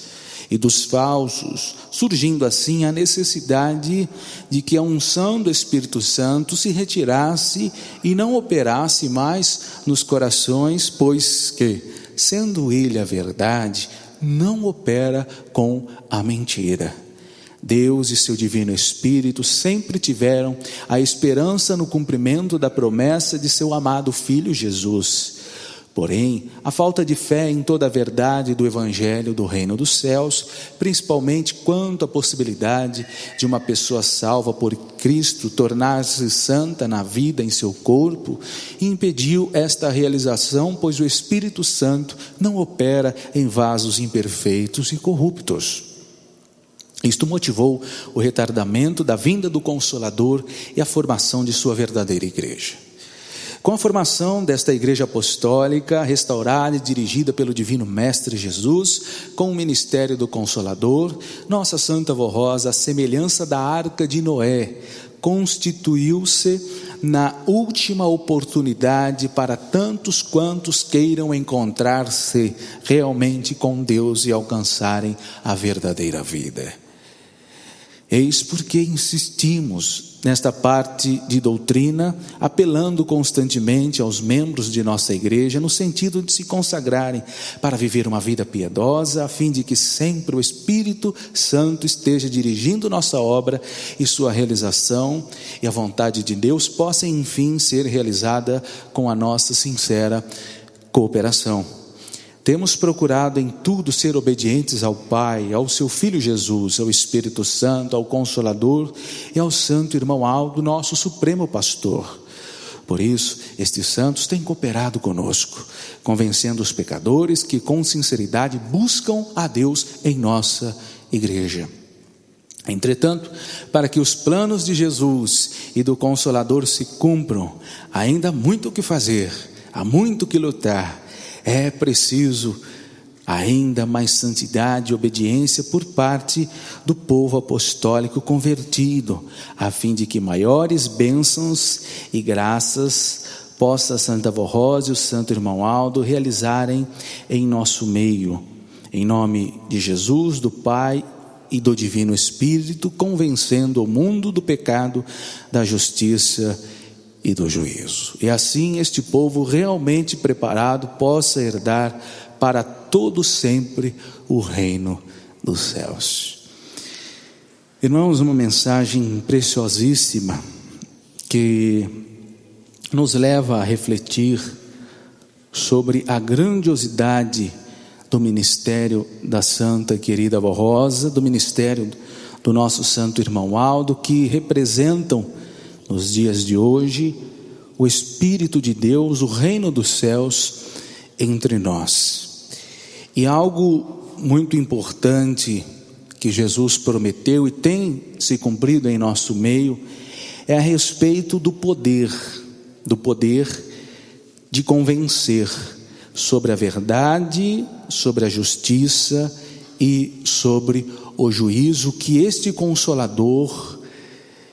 e dos falsos, surgindo assim a necessidade de que a unção do Espírito Santo se retirasse e não operasse mais nos corações, pois que, sendo Ele a verdade, não opera com a mentira. Deus e seu divino Espírito sempre tiveram a esperança no cumprimento da promessa de seu amado Filho Jesus. Porém, a falta de fé em toda a verdade do Evangelho do Reino dos Céus, principalmente quanto à possibilidade de uma pessoa salva por Cristo tornar-se santa na vida em seu corpo, impediu esta realização, pois o Espírito Santo não opera em vasos imperfeitos e corruptos. Isto motivou o retardamento da vinda do Consolador e a formação de sua verdadeira igreja. Com a formação desta igreja apostólica, restaurada e dirigida pelo divino Mestre Jesus, com o ministério do Consolador, nossa Santa Avó Rosa, à semelhança da arca de Noé, constituiu-se na última oportunidade para tantos quantos queiram encontrar-se realmente com Deus e alcançarem a verdadeira vida. Eis porque insistimos nesta parte de doutrina, apelando constantemente aos membros de nossa igreja, no sentido de se consagrarem para viver uma vida piedosa, a fim de que sempre o Espírito Santo esteja dirigindo nossa obra e sua realização, e a vontade de Deus possa enfim ser realizada com a nossa sincera cooperação. Temos procurado em tudo ser obedientes ao Pai, ao seu Filho Jesus, ao Espírito Santo, ao Consolador e ao Santo Irmão Aldo, nosso Supremo Pastor. Por isso, estes santos têm cooperado conosco, convencendo os pecadores que com sinceridade buscam a Deus em nossa igreja. Entretanto, para que os planos de Jesus e do Consolador se cumpram, ainda há muito o que fazer, há muito o que lutar. É preciso ainda mais santidade e obediência por parte do povo apostólico convertido, a fim de que maiores bênçãos e graças possa a Santa Avó Rosa e o Santo Irmão Aldo realizarem em nosso meio. Em nome de Jesus, do Pai e do Divino Espírito, convencendo o mundo do pecado, da justiça e do juízo. E assim este povo realmente preparado possa herdar para todo sempre o reino dos céus. Irmãos, uma mensagem preciosíssima que nos leva a refletir sobre a grandiosidade do ministério da Santa e querida Avó Rosa, do ministério do nosso Santo Irmão Aldo, que representam nos dias de hoje o Espírito de Deus, o reino dos céus entre nós. E algo muito importante que Jesus prometeu e tem se cumprido em nosso meio é a respeito do poder de convencer sobre a verdade, sobre a justiça e sobre o juízo que este Consolador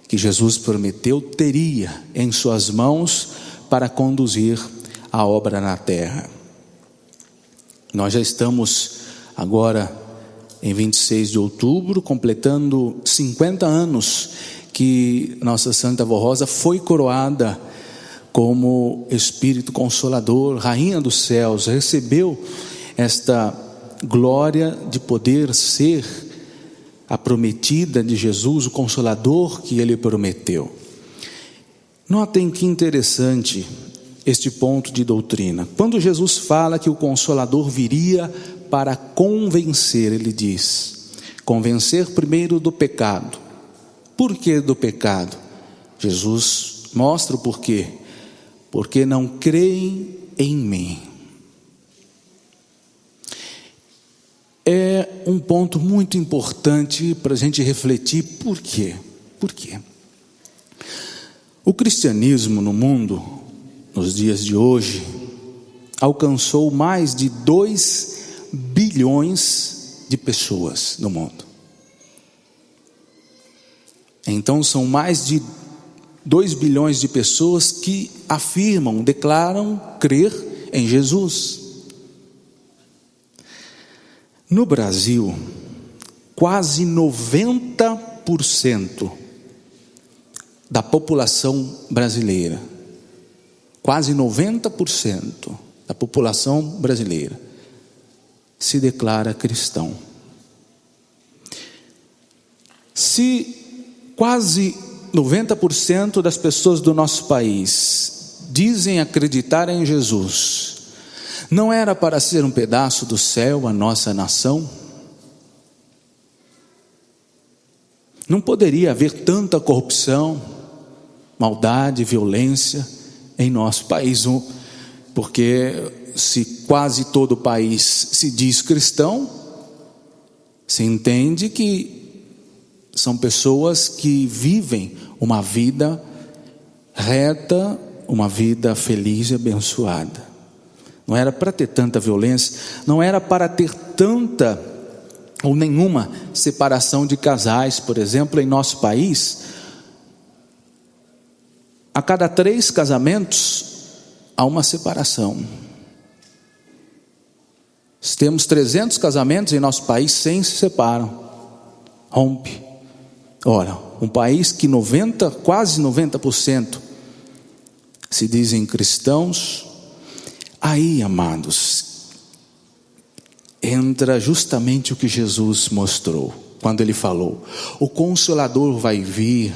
que Jesus prometeu teria em suas mãos para conduzir a obra na terra. Nós já estamos agora em 26 de outubro, completando 50 anos que nossa Santa Avó Rosa foi coroada como Espírito Consolador, Rainha dos Céus, recebeu esta glória de poder ser a prometida de Jesus, o Consolador que Ele prometeu. Notem que interessante este ponto de doutrina. Quando Jesus fala que o Consolador viria para convencer, Ele diz, convencer primeiro do pecado. Por que do pecado? Jesus mostra o porquê. Porque não creem em mim. É um ponto muito importante para a gente refletir. Por quê? Por quê? O cristianismo no mundo, nos dias de hoje, alcançou mais de 2 bilhões de pessoas no mundo. Então são mais de 2 bilhões de pessoas que afirmam, declaram crer em Jesus. No Brasil, quase 90% da população brasileira, quase 90% da população brasileira se declara cristão. Se quase 90% das pessoas do nosso país dizem acreditar em Jesus, não era para ser um pedaço do céu a nossa nação? Não poderia haver tanta corrupção, maldade, violência em nosso país, porque se quase todo o país se diz cristão, se entende que são pessoas que vivem uma vida reta, uma vida feliz e abençoada. Não era para ter tanta violência, não era para ter tanta ou nenhuma separação de casais. Por exemplo, em nosso país, a cada 3 casamentos há uma separação. Temos 300 casamentos em nosso país, 100 se separam, rompe. Ora, um país que quase 90% se dizem cristãos. Aí, amados, entra justamente o que Jesus mostrou, quando Ele falou, o Consolador vai vir,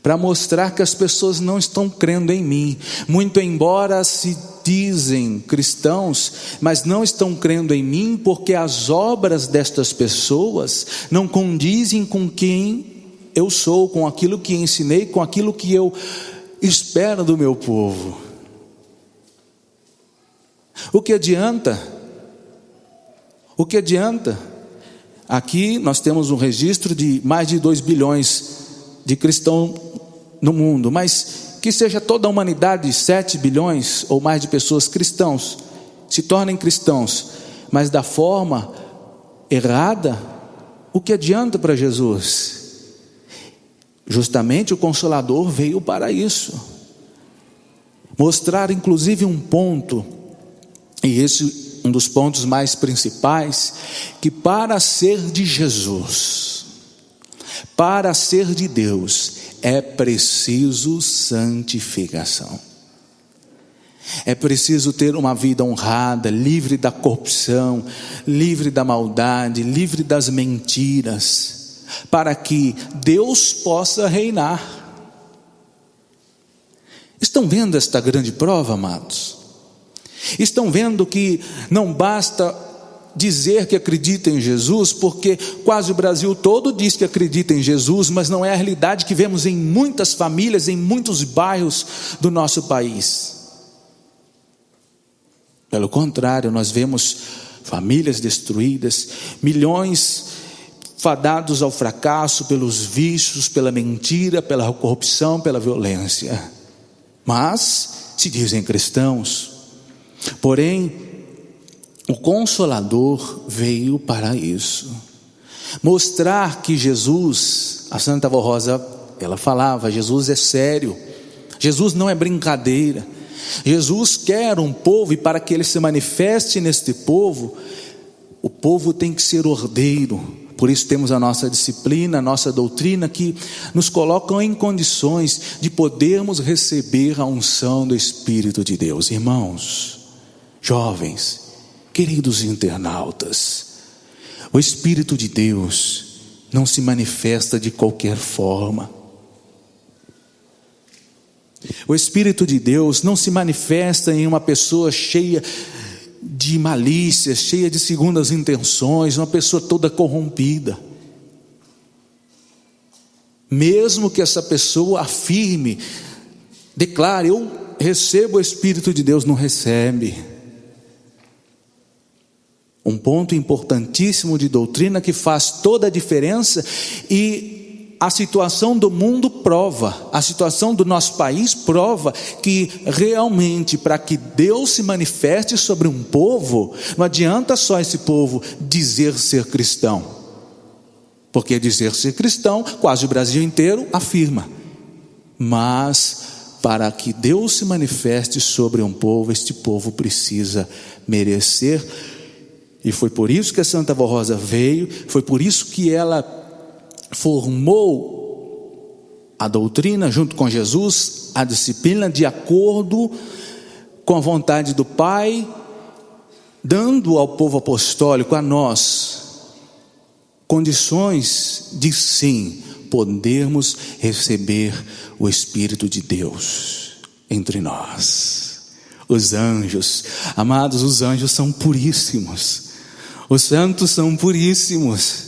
para mostrar que as pessoas não estão crendo em mim, muito embora se dizem cristãos, mas não estão crendo em mim, porque as obras destas pessoas não condizem com quem eu sou, com aquilo que ensinei, com aquilo que eu espero do meu povo. O que adianta? O que adianta? Aqui nós temos um registro de mais de 2 bilhões de cristãos no mundo, mas que seja toda a humanidade, 7 bilhões ou mais de pessoas cristãos, se tornem cristãos, mas da forma errada, o que adianta para Jesus? Justamente o Consolador veio para isso, mostrar inclusive um ponto, e esse um dos pontos mais principais, que para ser de Jesus, para ser de Deus, é preciso santificação. É preciso ter uma vida honrada, livre da corrupção, livre da maldade, livre das mentiras, para que Deus possa reinar. Estão vendo esta grande prova, amados? Estão vendo que não basta dizer que acredita em Jesus, porque quase o Brasil todo diz que acredita em Jesus, mas não é a realidade que vemos em muitas famílias, em muitos bairros do nosso país. Pelo contrário, nós vemos famílias destruídas, milhões fadados ao fracasso pelos vícios, pela mentira, pela corrupção, pela violência. Mas se dizem cristãos. Porém, o Consolador veio para isso, mostrar que Jesus, a Santa Avó Rosa, ela falava, Jesus é sério, Jesus não é brincadeira. Jesus quer um povo, e para que ele se manifeste neste povo, o povo tem que ser ordeiro. Por isso temos a nossa disciplina, a nossa doutrina, que nos colocam em condições de podermos receber a unção do Espírito de Deus. Irmãos, jovens, queridos internautas, o Espírito de Deus não se manifesta de qualquer forma. O Espírito de Deus não se manifesta em uma pessoa cheia de malícia, cheia de segundas intenções, uma pessoa toda corrompida. Mesmo que essa pessoa afirme, declare: eu recebo o Espírito de Deus, não recebe. Um ponto importantíssimo de doutrina que faz toda a diferença, e a situação do mundo prova, a situação do nosso país prova que realmente, para que Deus se manifeste sobre um povo, não adianta só esse povo dizer ser cristão, porque dizer ser cristão, quase o Brasil inteiro afirma. Mas para que Deus se manifeste sobre um povo, este povo precisa merecer. E foi por isso que a Santa Avó Rosa veio, foi por isso que ela formou a doutrina junto com Jesus, a disciplina de acordo com a vontade do Pai, dando ao povo apostólico, a nós, condições de sim podermos receber o Espírito de Deus entre nós. Os anjos, amados, os anjos são puríssimos, os santos são puríssimos.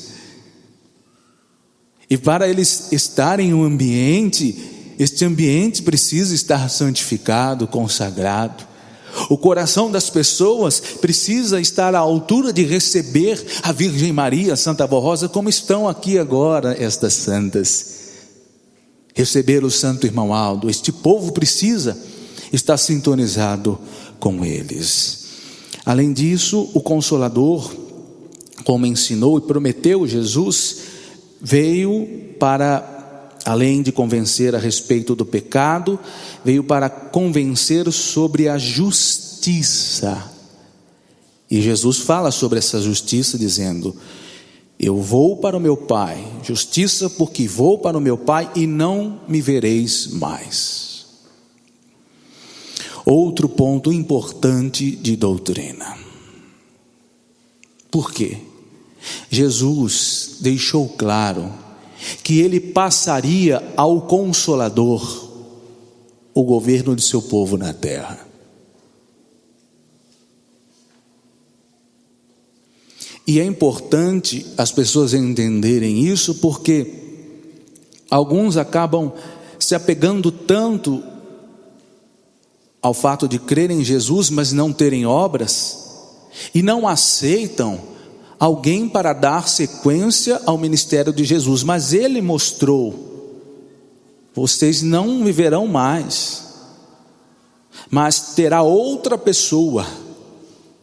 E para eles estarem em um ambiente, este ambiente precisa estar santificado, consagrado. O coração das pessoas precisa estar à altura de receber a Virgem Maria, a Santa Avó Rosa, como estão aqui agora estas santas. Receber o Santo Irmão Aldo. Este povo precisa estar sintonizado com eles. Além disso, o Consolador, como ensinou e prometeu Jesus, veio para, além de convencer a respeito do pecado, veio para convencer sobre a justiça. E Jesus fala sobre essa justiça dizendo: eu vou para o meu Pai, justiça porque vou para o meu Pai e não me vereis mais. Outro ponto importante de doutrina. Por quê? Jesus deixou claro que ele passaria ao Consolador o governo de seu povo na terra. E é importante as pessoas entenderem isso, porque alguns acabam se apegando tanto ao fato de crerem em Jesus, mas não terem obras, e não aceitam alguém para dar sequência ao ministério de Jesus. Mas ele mostrou: vocês não me verão mais, mas terá outra pessoa,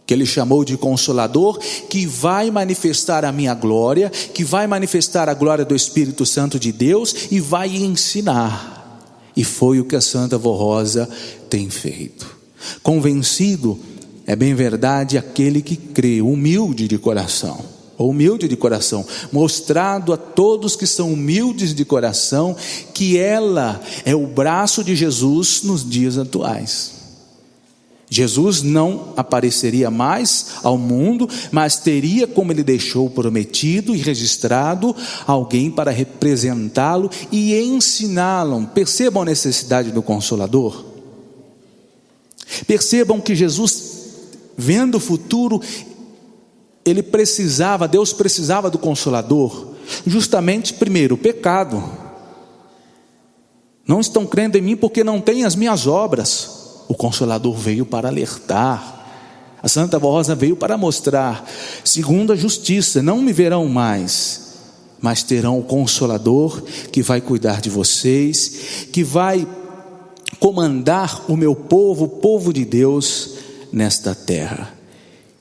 que ele chamou de Consolador, que vai manifestar a minha glória, que vai manifestar a glória do Espírito Santo de Deus e vai ensinar. E foi o que a Santa Avó Rosa tem feito. Convencido, é bem verdade, aquele que crê, humilde de coração, mostrado a todos que são humildes de coração, que ela é o braço de Jesus nos dias atuais. Jesus não apareceria mais ao mundo, mas teria, como ele deixou prometido e registrado, alguém para representá-lo e ensiná-lo. Percebam a necessidade do Consolador. Percebam que Jesus, vendo o futuro, Deus precisava do Consolador, justamente, primeiro, o pecado. Não estão crendo em mim porque não têm as minhas obras. O Consolador veio para alertar, a Santa Avó Rosa veio para mostrar. Segundo, a justiça. Não me verão mais, mas terão o Consolador que vai cuidar de vocês, que vai comandar o meu povo, o povo de Deus nesta terra.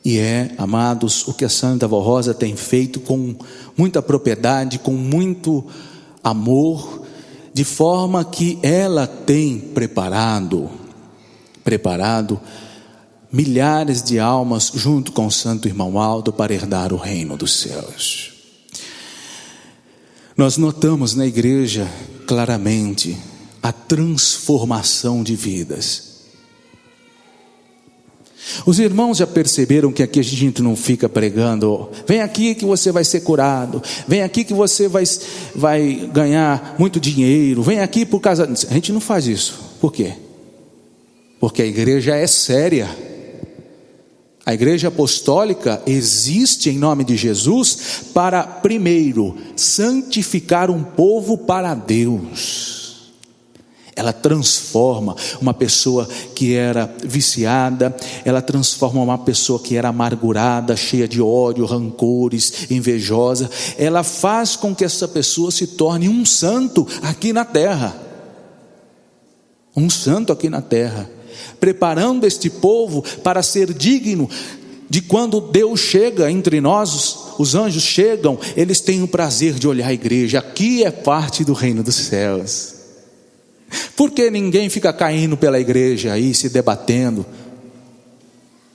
E amados, o que a Santa Avó Rosa tem feito com muita propriedade, com muito amor, de forma que ela tem preparado milhares de almas junto com o santo irmão Aldo para herdar o reino dos céus. Nós notamos na igreja claramente a transformação de vidas. Os irmãos já perceberam que aqui a gente não fica pregando: vem aqui que você vai ser curado, vem aqui que você vai ganhar muito dinheiro, vem aqui por causa... A gente não faz isso. Por quê? Porque a igreja é séria. A igreja apostólica existe em nome de Jesus para, primeiro, santificar um povo para Deus. Ela transforma uma pessoa que era viciada, ela transforma uma pessoa que era amargurada, cheia de ódio, rancores, invejosa. Ela faz com que essa pessoa se torne um santo aqui na terra. Um santo aqui na terra. Preparando este povo para ser digno de quando Deus chega entre nós, os anjos chegam, eles têm o prazer de olhar a igreja. Aqui é parte do reino dos céus. Por que ninguém fica caindo pela igreja aí, se debatendo?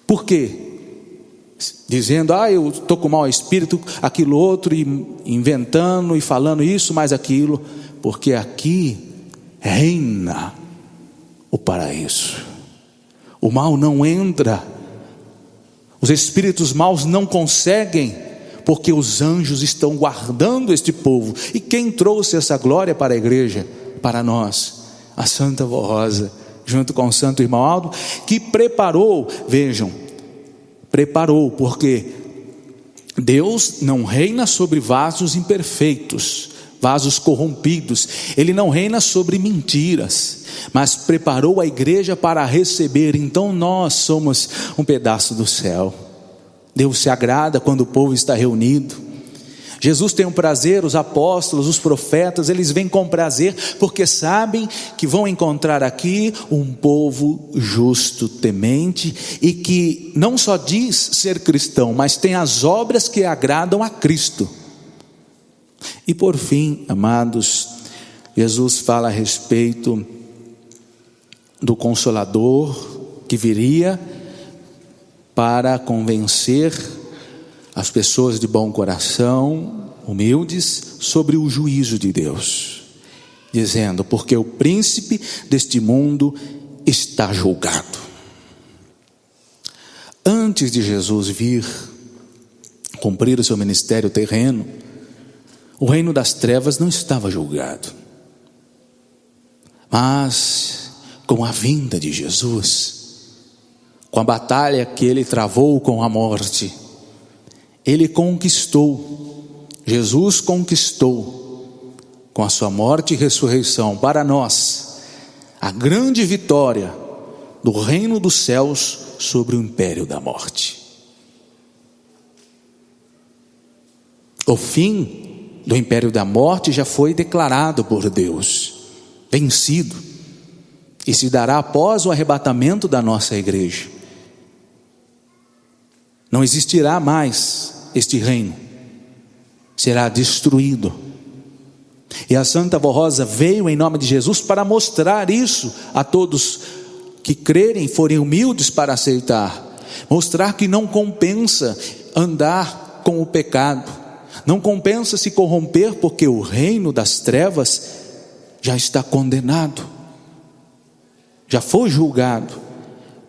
Por quê? Dizendo, eu estou com mau espírito, aquilo outro, e inventando e falando isso, mais aquilo. Porque aqui reina o paraíso. O mal não entra, os espíritos maus não conseguem, porque os anjos estão guardando este povo. E quem trouxe essa glória para a igreja? Para nós, a Santa Vó Rosa, junto com o Santo Irmão Aldo, que preparou, vejam, porque Deus não reina sobre vasos imperfeitos, vasos corrompidos. Ele não reina sobre mentiras, mas preparou a igreja para receber. Então nós somos um pedaço do céu. Deus se agrada quando o povo está reunido. Jesus tem um prazer, os apóstolos, os profetas, eles vêm com prazer, porque sabem que vão encontrar aqui um povo justo, temente, e que não só diz ser cristão, mas tem as obras que agradam a Cristo. E por fim, amados, Jesus fala a respeito do Consolador que viria para convencer as pessoas de bom coração, humildes, sobre o juízo de Deus, dizendo: porque o príncipe deste mundo está julgado. Antes de Jesus vir cumprir o seu ministério terreno, o reino das trevas não estava julgado. Mas com a vinda de Jesus, com a batalha que ele travou com a morte, ele conquistou, Jesus conquistou, com a sua morte e ressurreição, para nós, a grande vitória do reino dos céus sobre o império da morte. O fim do império da morte já foi declarado por Deus, vencido, e se dará após o arrebatamento da nossa igreja. Não existirá mais este reino, será destruído. E a Santa Vó Rosa veio em nome de Jesus para mostrar isso a todos que crerem, forem humildes para aceitar, mostrar que não compensa andar com o pecado, não compensa se corromper, porque o reino das trevas já está condenado, já foi julgado.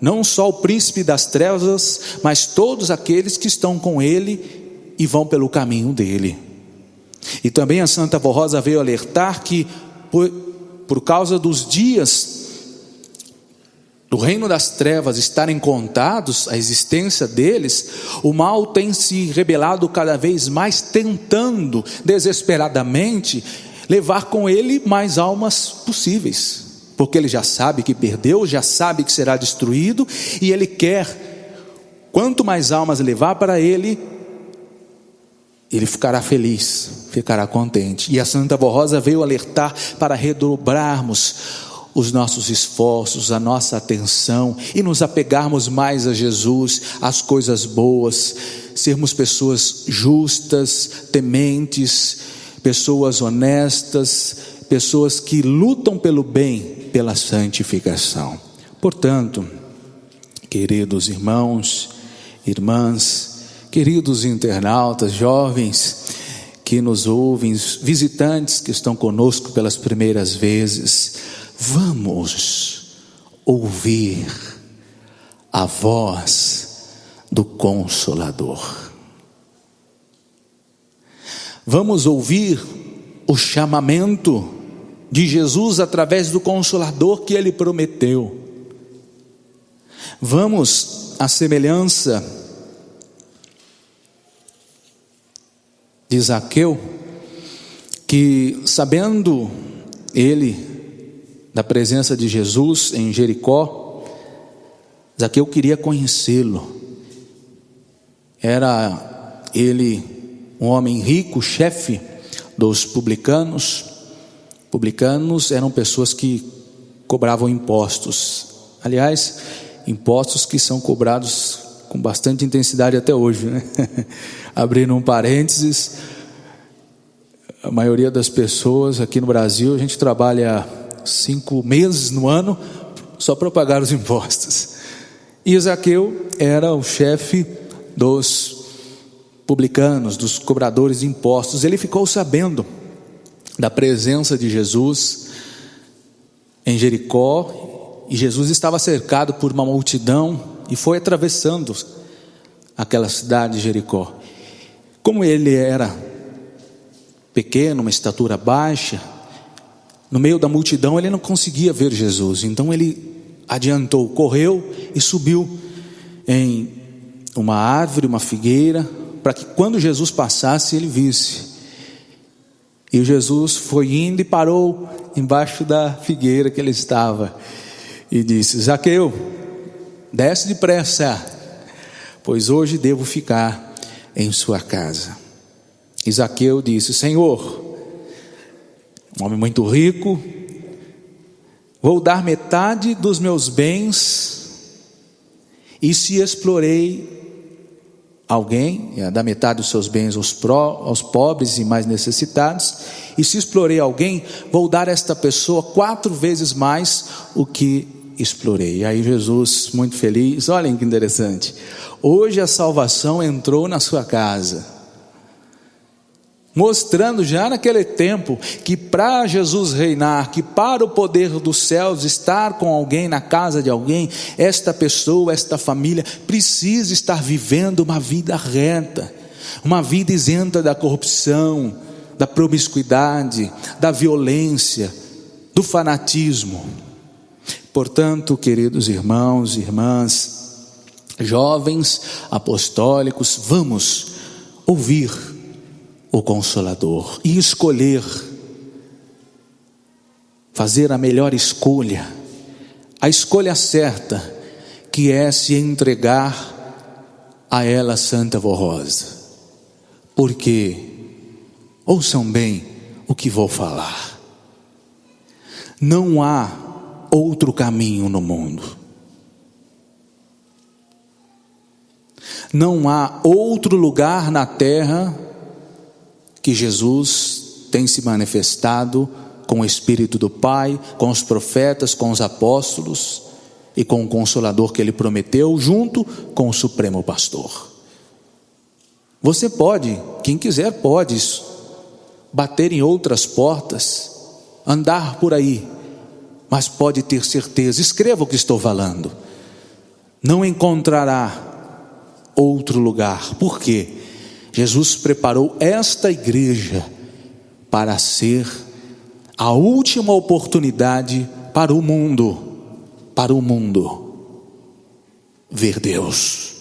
Não só o príncipe das trevas, mas todos aqueles que estão com ele e vão pelo caminho dele. E também a Santa Vó Rosa veio alertar que por causa dos dias do reino das trevas estarem contados, a existência deles, o mal tem se rebelado cada vez mais, tentando desesperadamente levar com ele mais almas possíveis, porque ele já sabe que perdeu, já sabe que será destruído, e ele quer, quanto mais almas levar para ele, ele ficará feliz, ficará contente. E a Santa Vó Rosa veio alertar para redobrarmos os nossos esforços, a nossa atenção, e nos apegarmos mais a Jesus, às coisas boas, sermos pessoas justas, tementes, pessoas honestas, pessoas que lutam pelo bem, pela santificação. Portanto, queridos irmãos, irmãs, queridos internautas, jovens que nos ouvem, visitantes que estão conosco pelas primeiras vezes, vamos ouvir a voz do Consolador. Vamos ouvir o chamamento de Jesus através do Consolador que Ele prometeu. Vamos, à semelhança de Zaqueu, que sabendo ele da presença de Jesus em Jericó, Zaqueu queria conhecê-lo. Era ele um homem rico, chefe dos publicanos. Publicanos eram pessoas que cobravam impostos. Aliás, impostos que são cobrados com bastante intensidade até hoje, né? Abrindo um parênteses, a maioria das pessoas aqui no Brasil, a gente trabalha 5 meses no ano só para pagar os impostos. E Zaqueu era o chefe dos publicanos, dos cobradores de impostos. Ele ficou sabendo da presença de Jesus em Jericó, e Jesus estava cercado por uma multidão e foi atravessando aquela cidade de Jericó. Como ele era pequeno, uma estatura baixa, no meio da multidão ele não conseguia ver Jesus. Então ele adiantou, correu e subiu em uma árvore, uma figueira, para que quando Jesus passasse ele visse. E Jesus foi indo e parou embaixo da figueira que ele estava e disse: Zaqueu, desce depressa, pois hoje devo ficar em sua casa. E Zaqueu disse: Senhor, um homem muito rico, vou dar metade dos meus bens, e se explorei alguém, dar metade dos seus bens aos pobres e mais necessitados, e se explorei alguém, vou dar a esta pessoa 4 vezes mais o que explorei. E aí Jesus, muito feliz, olhem que interessante, hoje a salvação entrou na sua casa, mostrando já naquele tempo que para Jesus reinar, que para o poder dos céus estar com alguém, na casa de alguém, esta pessoa, esta família precisa estar vivendo uma vida reta, uma vida isenta da corrupção, da promiscuidade, da violência, do fanatismo. Portanto, queridos irmãos e irmãs, jovens apostólicos, vamos ouvir o Consolador e escolher, fazer a melhor escolha, a escolha certa, que é se entregar a ela, Santa Vó Rosa. Porque, ouçam bem o que vou falar, não há outro caminho no mundo, não há outro lugar na terra que Jesus tem se manifestado com o Espírito do Pai, com os profetas, com os apóstolos e com o Consolador que Ele prometeu, junto com o Supremo Pastor. Você pode, quem quiser pode, bater em outras portas, andar por aí, mas pode ter certeza, escreva o que estou falando, não encontrará outro lugar. Por quê? Jesus preparou esta igreja para ser a última oportunidade para o mundo ver Deus.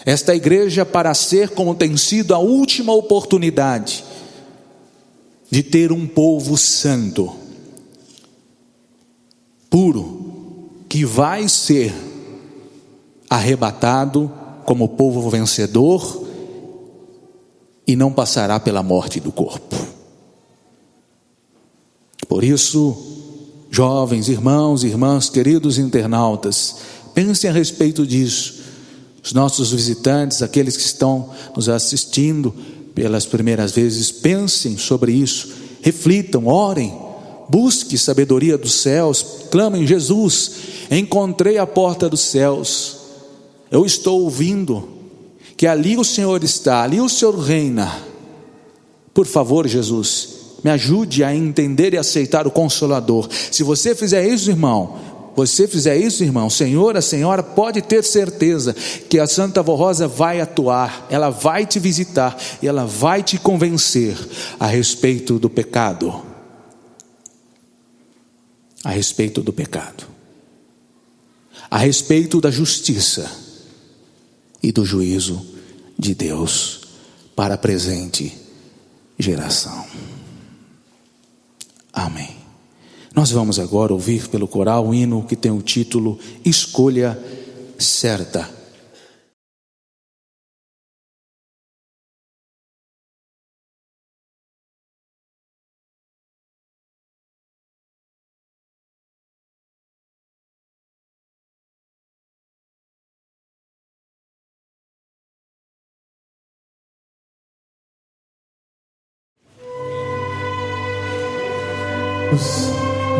Esta igreja para ser, como tem sido, a última oportunidade de ter um povo santo, puro, que vai ser arrebatado como povo vencedor e não passará pela morte do corpo. Por isso, jovens, irmãos e irmãs, queridos internautas, pensem a respeito disso. Os nossos visitantes, aqueles que estão nos assistindo pelas primeiras vezes, pensem sobre isso, reflitam, orem, busque sabedoria dos céus, clamem: Jesus, encontrei a porta dos céus, eu estou ouvindo que ali o Senhor está, ali o Senhor reina. Por favor, Jesus, me ajude a entender e aceitar o Consolador. Se você fizer isso, irmão, o Senhor, a senhora pode ter certeza que a Santa Vó Rosa vai atuar, ela vai te visitar e ela vai te convencer a respeito do pecado. A respeito do pecado, a respeito da justiça e do juízo de Deus para a presente geração. Amém. Nós vamos agora ouvir pelo coral o hino que tem o título Escolha Certa.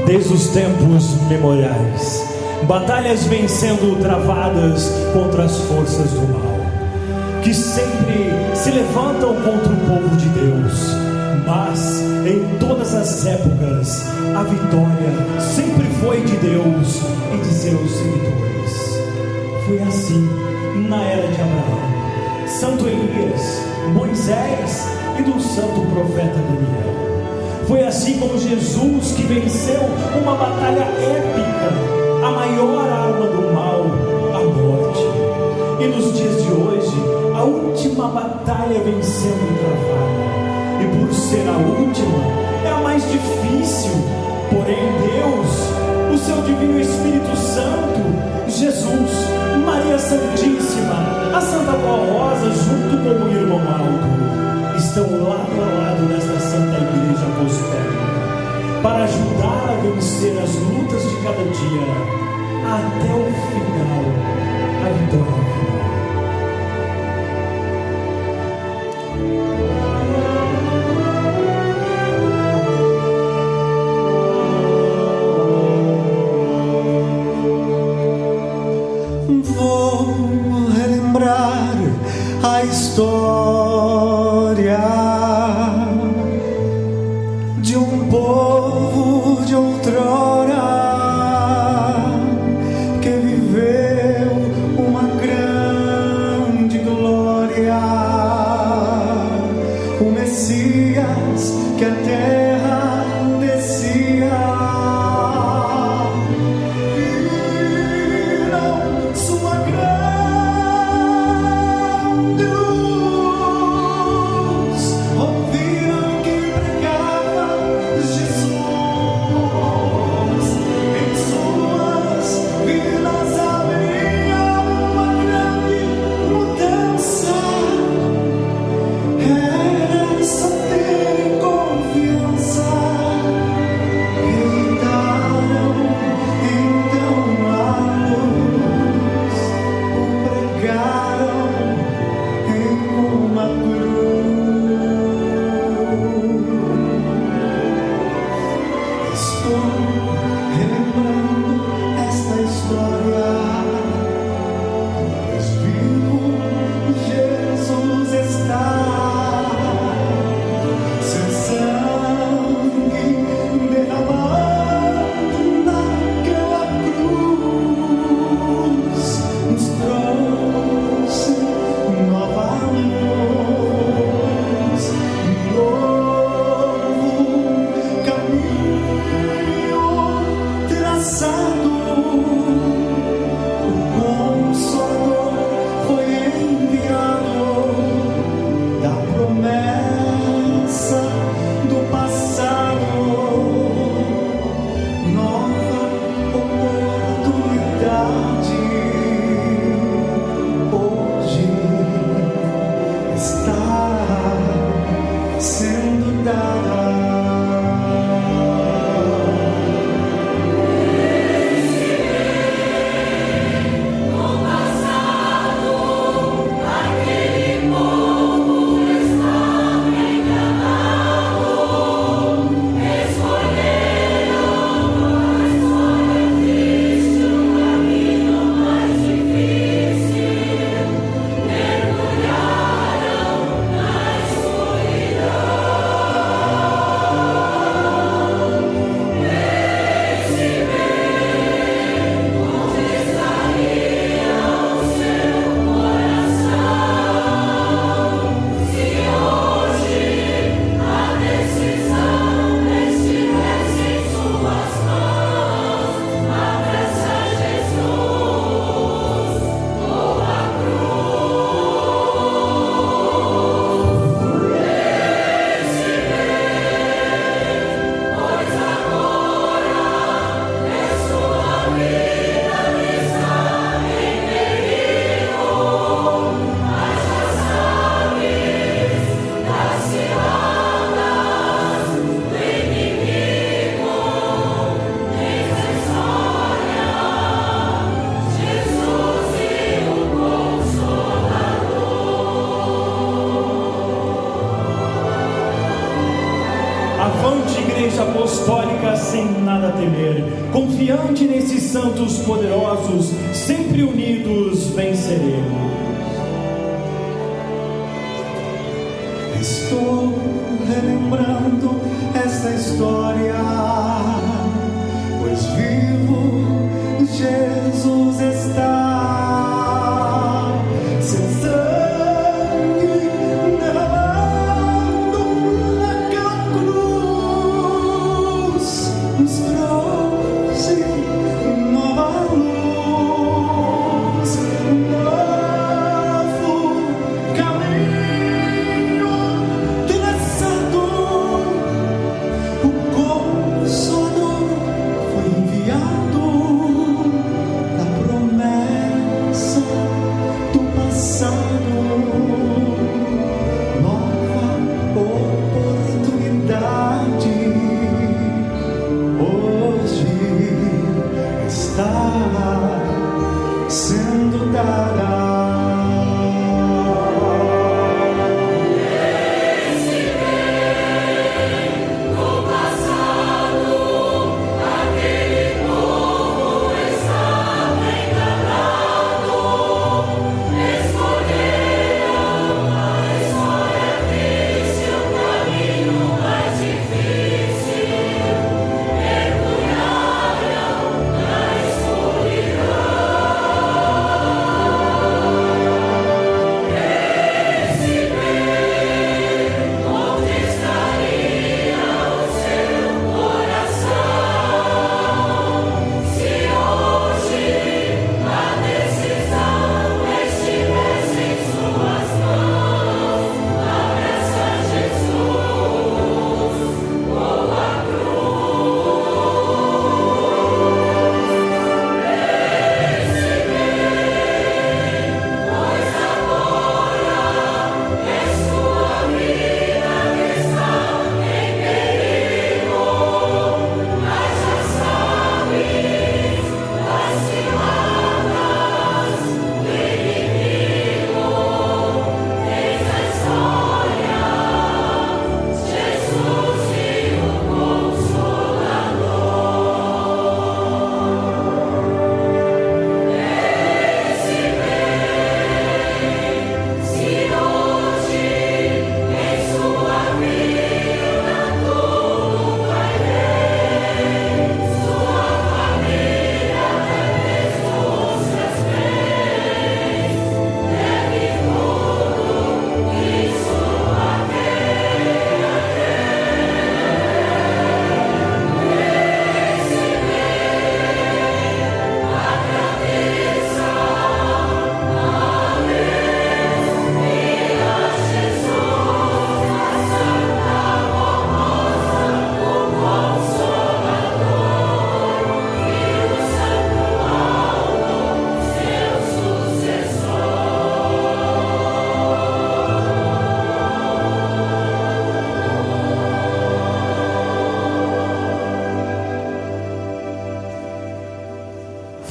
Desde os tempos memoriais, batalhas vêm sendo travadas contra as forças do mal, que sempre se levantam contra o povo de Deus. Mas em todas as épocas, a vitória sempre foi de Deus e de seus seguidores. Foi assim na era de Abraão, Santo Elias, Moisés e do santo profeta Daniel. Foi assim como Jesus, que venceu uma batalha épica, a maior arma do mal, a morte. E nos dias de hoje, a última batalha vem sendo travada. E por ser a última, é a mais difícil. Porém Deus, o seu divino Espírito Santo, Jesus, Maria Santíssima, a Santa Vó Rosa, junto com o irmão Aldo, estão lado a lado nesta Santa Igreja Apostólica, para ajudar a vencer as lutas de cada dia, até o final, a vitória final. Vou relembrar a história de um povo de outrora que viveu uma grande glória, o Messias que a terra descia. Viram sua grande luz, ouviram que pregava Jesus. Em suas vidas havia uma grande mudança. Era só ter confiança. Gritaram então a luz, o pregaram em uma cruz. Estou relembrando esta história, pois vivo Jesus está. Seu sangue derramado naquela cruz nos trouxe nova luz, novo caminho traçado. nada temer. Confiante nesses santos poderosos, sempre unidos venceremos. Estou relembrando essa história, pois vivo Jesus está, seu sangue derramado naquela cruz nos trouxe nova luz, novo caminho traçado. O Consolador foi enviado da promessa do passado, nova oportunidade hoje está sendo dada.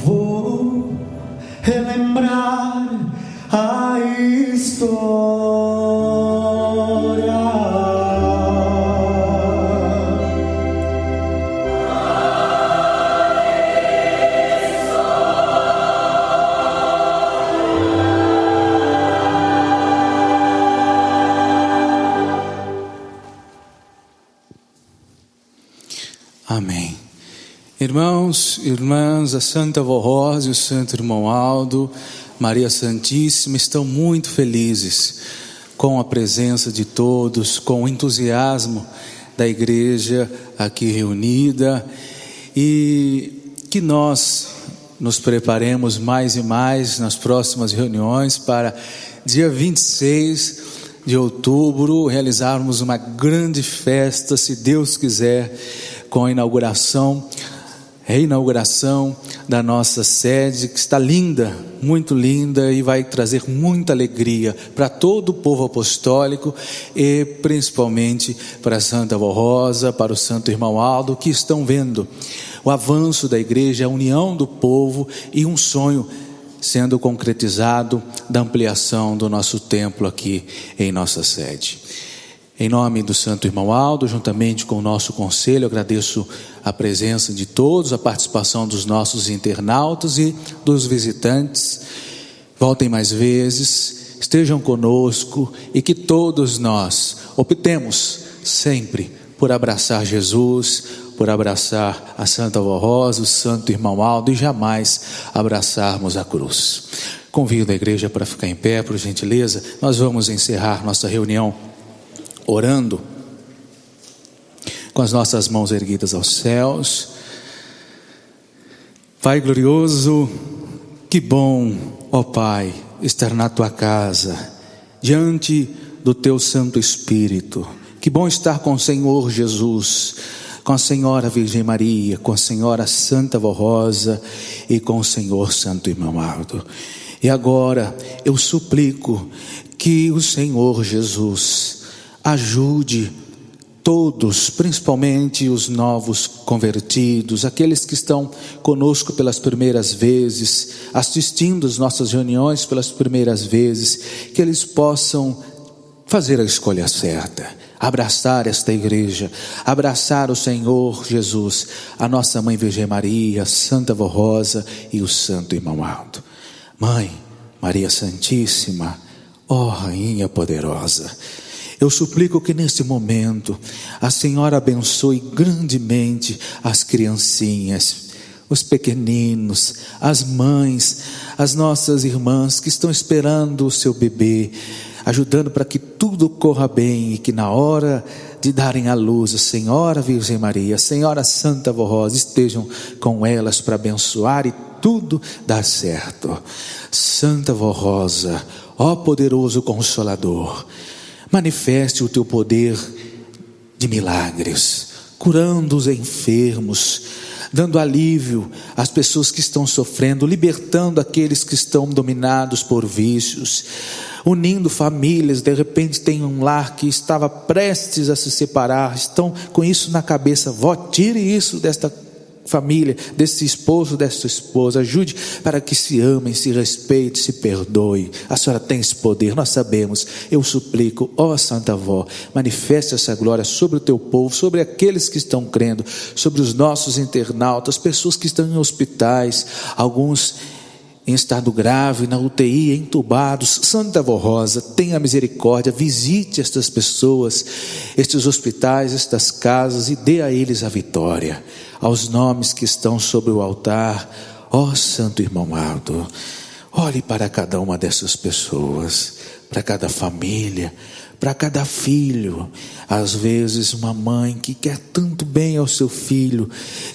Vou relembrar a história. Amém. Irmãos, irmãs, a Santa Vó Rosa e o Santo Irmão Aldo, Maria Santíssima, estão muito felizes com a presença de todos, com o entusiasmo da igreja aqui reunida, e que nós nos preparemos mais e mais nas próximas reuniões para dia 26 de outubro realizarmos uma grande festa, se Deus quiser, com a reinauguração da nossa sede, que está linda, muito linda, e vai trazer muita alegria para todo o povo apostólico e principalmente para a Santa Vó Rosa, para o Santo Irmão Aldo, que estão vendo o avanço da igreja, a união do povo e um sonho sendo concretizado da ampliação do nosso templo aqui em nossa sede. Em nome do santo irmão Aldo, juntamente com o nosso conselho, agradeço a presença de todos, a participação dos nossos internautas e dos visitantes. Voltem mais vezes, estejam conosco e que todos nós optemos sempre por abraçar Jesus, por abraçar a Santa Vó Rosa, o santo irmão Aldo e jamais abraçarmos a cruz. Convido a igreja para ficar em pé, por gentileza. Nós vamos encerrar nossa reunião orando com as nossas mãos erguidas aos céus. Pai glorioso, que bom, ó Pai, estar na tua casa, diante do teu Santo Espírito. Que bom estar com o Senhor Jesus, com a Senhora Virgem Maria, com a Senhora Santa Vó Rosa e com o Senhor Santo Irmão Aldo. E agora eu suplico que o Senhor Jesus ajude todos, principalmente os novos convertidos, aqueles que estão conosco pelas primeiras vezes, assistindo as nossas reuniões pelas primeiras vezes, que eles possam fazer a escolha certa, abraçar esta igreja, abraçar o Senhor Jesus, a nossa Mãe Virgem Maria, Santa Vó Rosa e o Santo Irmão Aldo. Mãe Maria Santíssima, ó Rainha poderosa, eu suplico que nesse momento a Senhora abençoe grandemente as criancinhas, os pequeninos, as mães, as nossas irmãs que estão esperando o seu bebê, ajudando para que tudo corra bem e que na hora de darem à luz, a Senhora Virgem Maria, a Senhora Santa Vó Rosa estejam com elas para abençoar e tudo dar certo. Santa Vó Rosa, ó poderoso Consolador, manifeste o teu poder de milagres, curando os enfermos, dando alívio às pessoas que estão sofrendo, libertando aqueles que estão dominados por vícios, unindo famílias. De repente tem um lar que estava prestes a se separar, estão com isso na cabeça. Vó, tire isso desta família, desse esposo, dessa esposa, ajude para que se amem, se respeitem, se perdoem. A senhora tem esse poder, nós sabemos. Eu suplico, ó Santa Vó, manifeste essa glória sobre o teu povo, sobre aqueles que estão crendo, sobre os nossos internautas, pessoas que estão em hospitais, alguns em estado grave, na UTI, entubados. Santa Vó Rosa, tenha misericórdia, visite estas pessoas, estes hospitais, estas casas e dê a eles a vitória. Aos nomes que estão sobre o altar, ó Santo Irmão Aldo, olhe para cada uma dessas pessoas, para cada família, para cada filho. Às vezes uma mãe que quer tanto bem ao seu filho,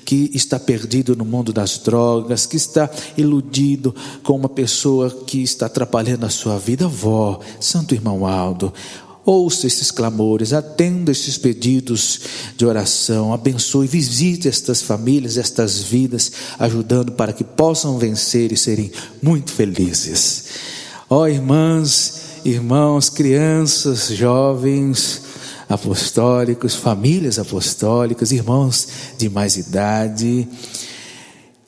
que está perdido no mundo das drogas, que está iludido com uma pessoa que está atrapalhando a sua vida. Vó, Santo Irmão Aldo, ouça esses clamores, atenda esses pedidos de oração, abençoe, visite estas famílias, estas vidas, ajudando para que possam vencer e serem muito felizes. Ó irmãs, irmãos, crianças, jovens, apostólicos, famílias apostólicas, irmãos de mais idade,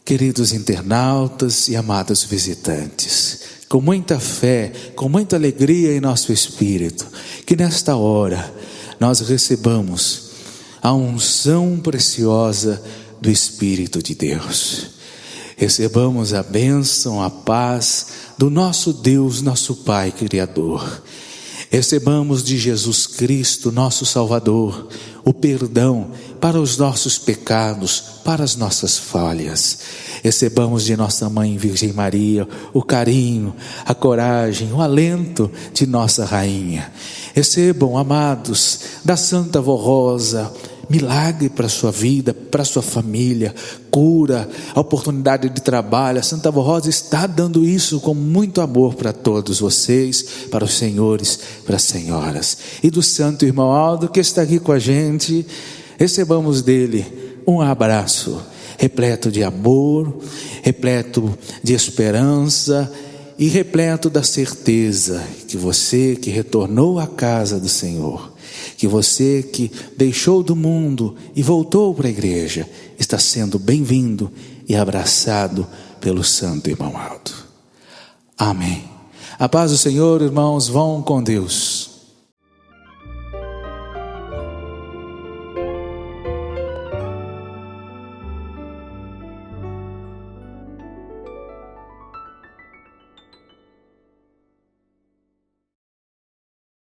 queridos internautas e amados visitantes, com muita fé, com muita alegria em nosso espírito, que nesta hora nós recebamos a unção preciosa do Espírito de Deus. Recebamos a bênção, a paz do nosso Deus, nosso Pai Criador. Recebamos de Jesus Cristo, nosso Salvador, o perdão para os nossos pecados, para as nossas falhas. Recebamos de nossa Mãe Virgem Maria o carinho, a coragem, o alento de nossa Rainha. Recebam, amados, da Santa Vó Rosa, milagre para a sua vida, para a sua família, cura, a oportunidade de trabalho. A Santa Vó Rosa está dando isso com muito amor para todos vocês, para os senhores, para as senhoras. E do Santo Irmão Aldo, que está aqui com a gente, recebamos dele um abraço repleto de amor, repleto de esperança e repleto da certeza que você que retornou à casa do Senhor, que você que deixou do mundo e voltou para a igreja, está sendo bem-vindo e abraçado pelo Santo Irmão Aldo. Amém. A paz do Senhor, irmãos, vão com Deus.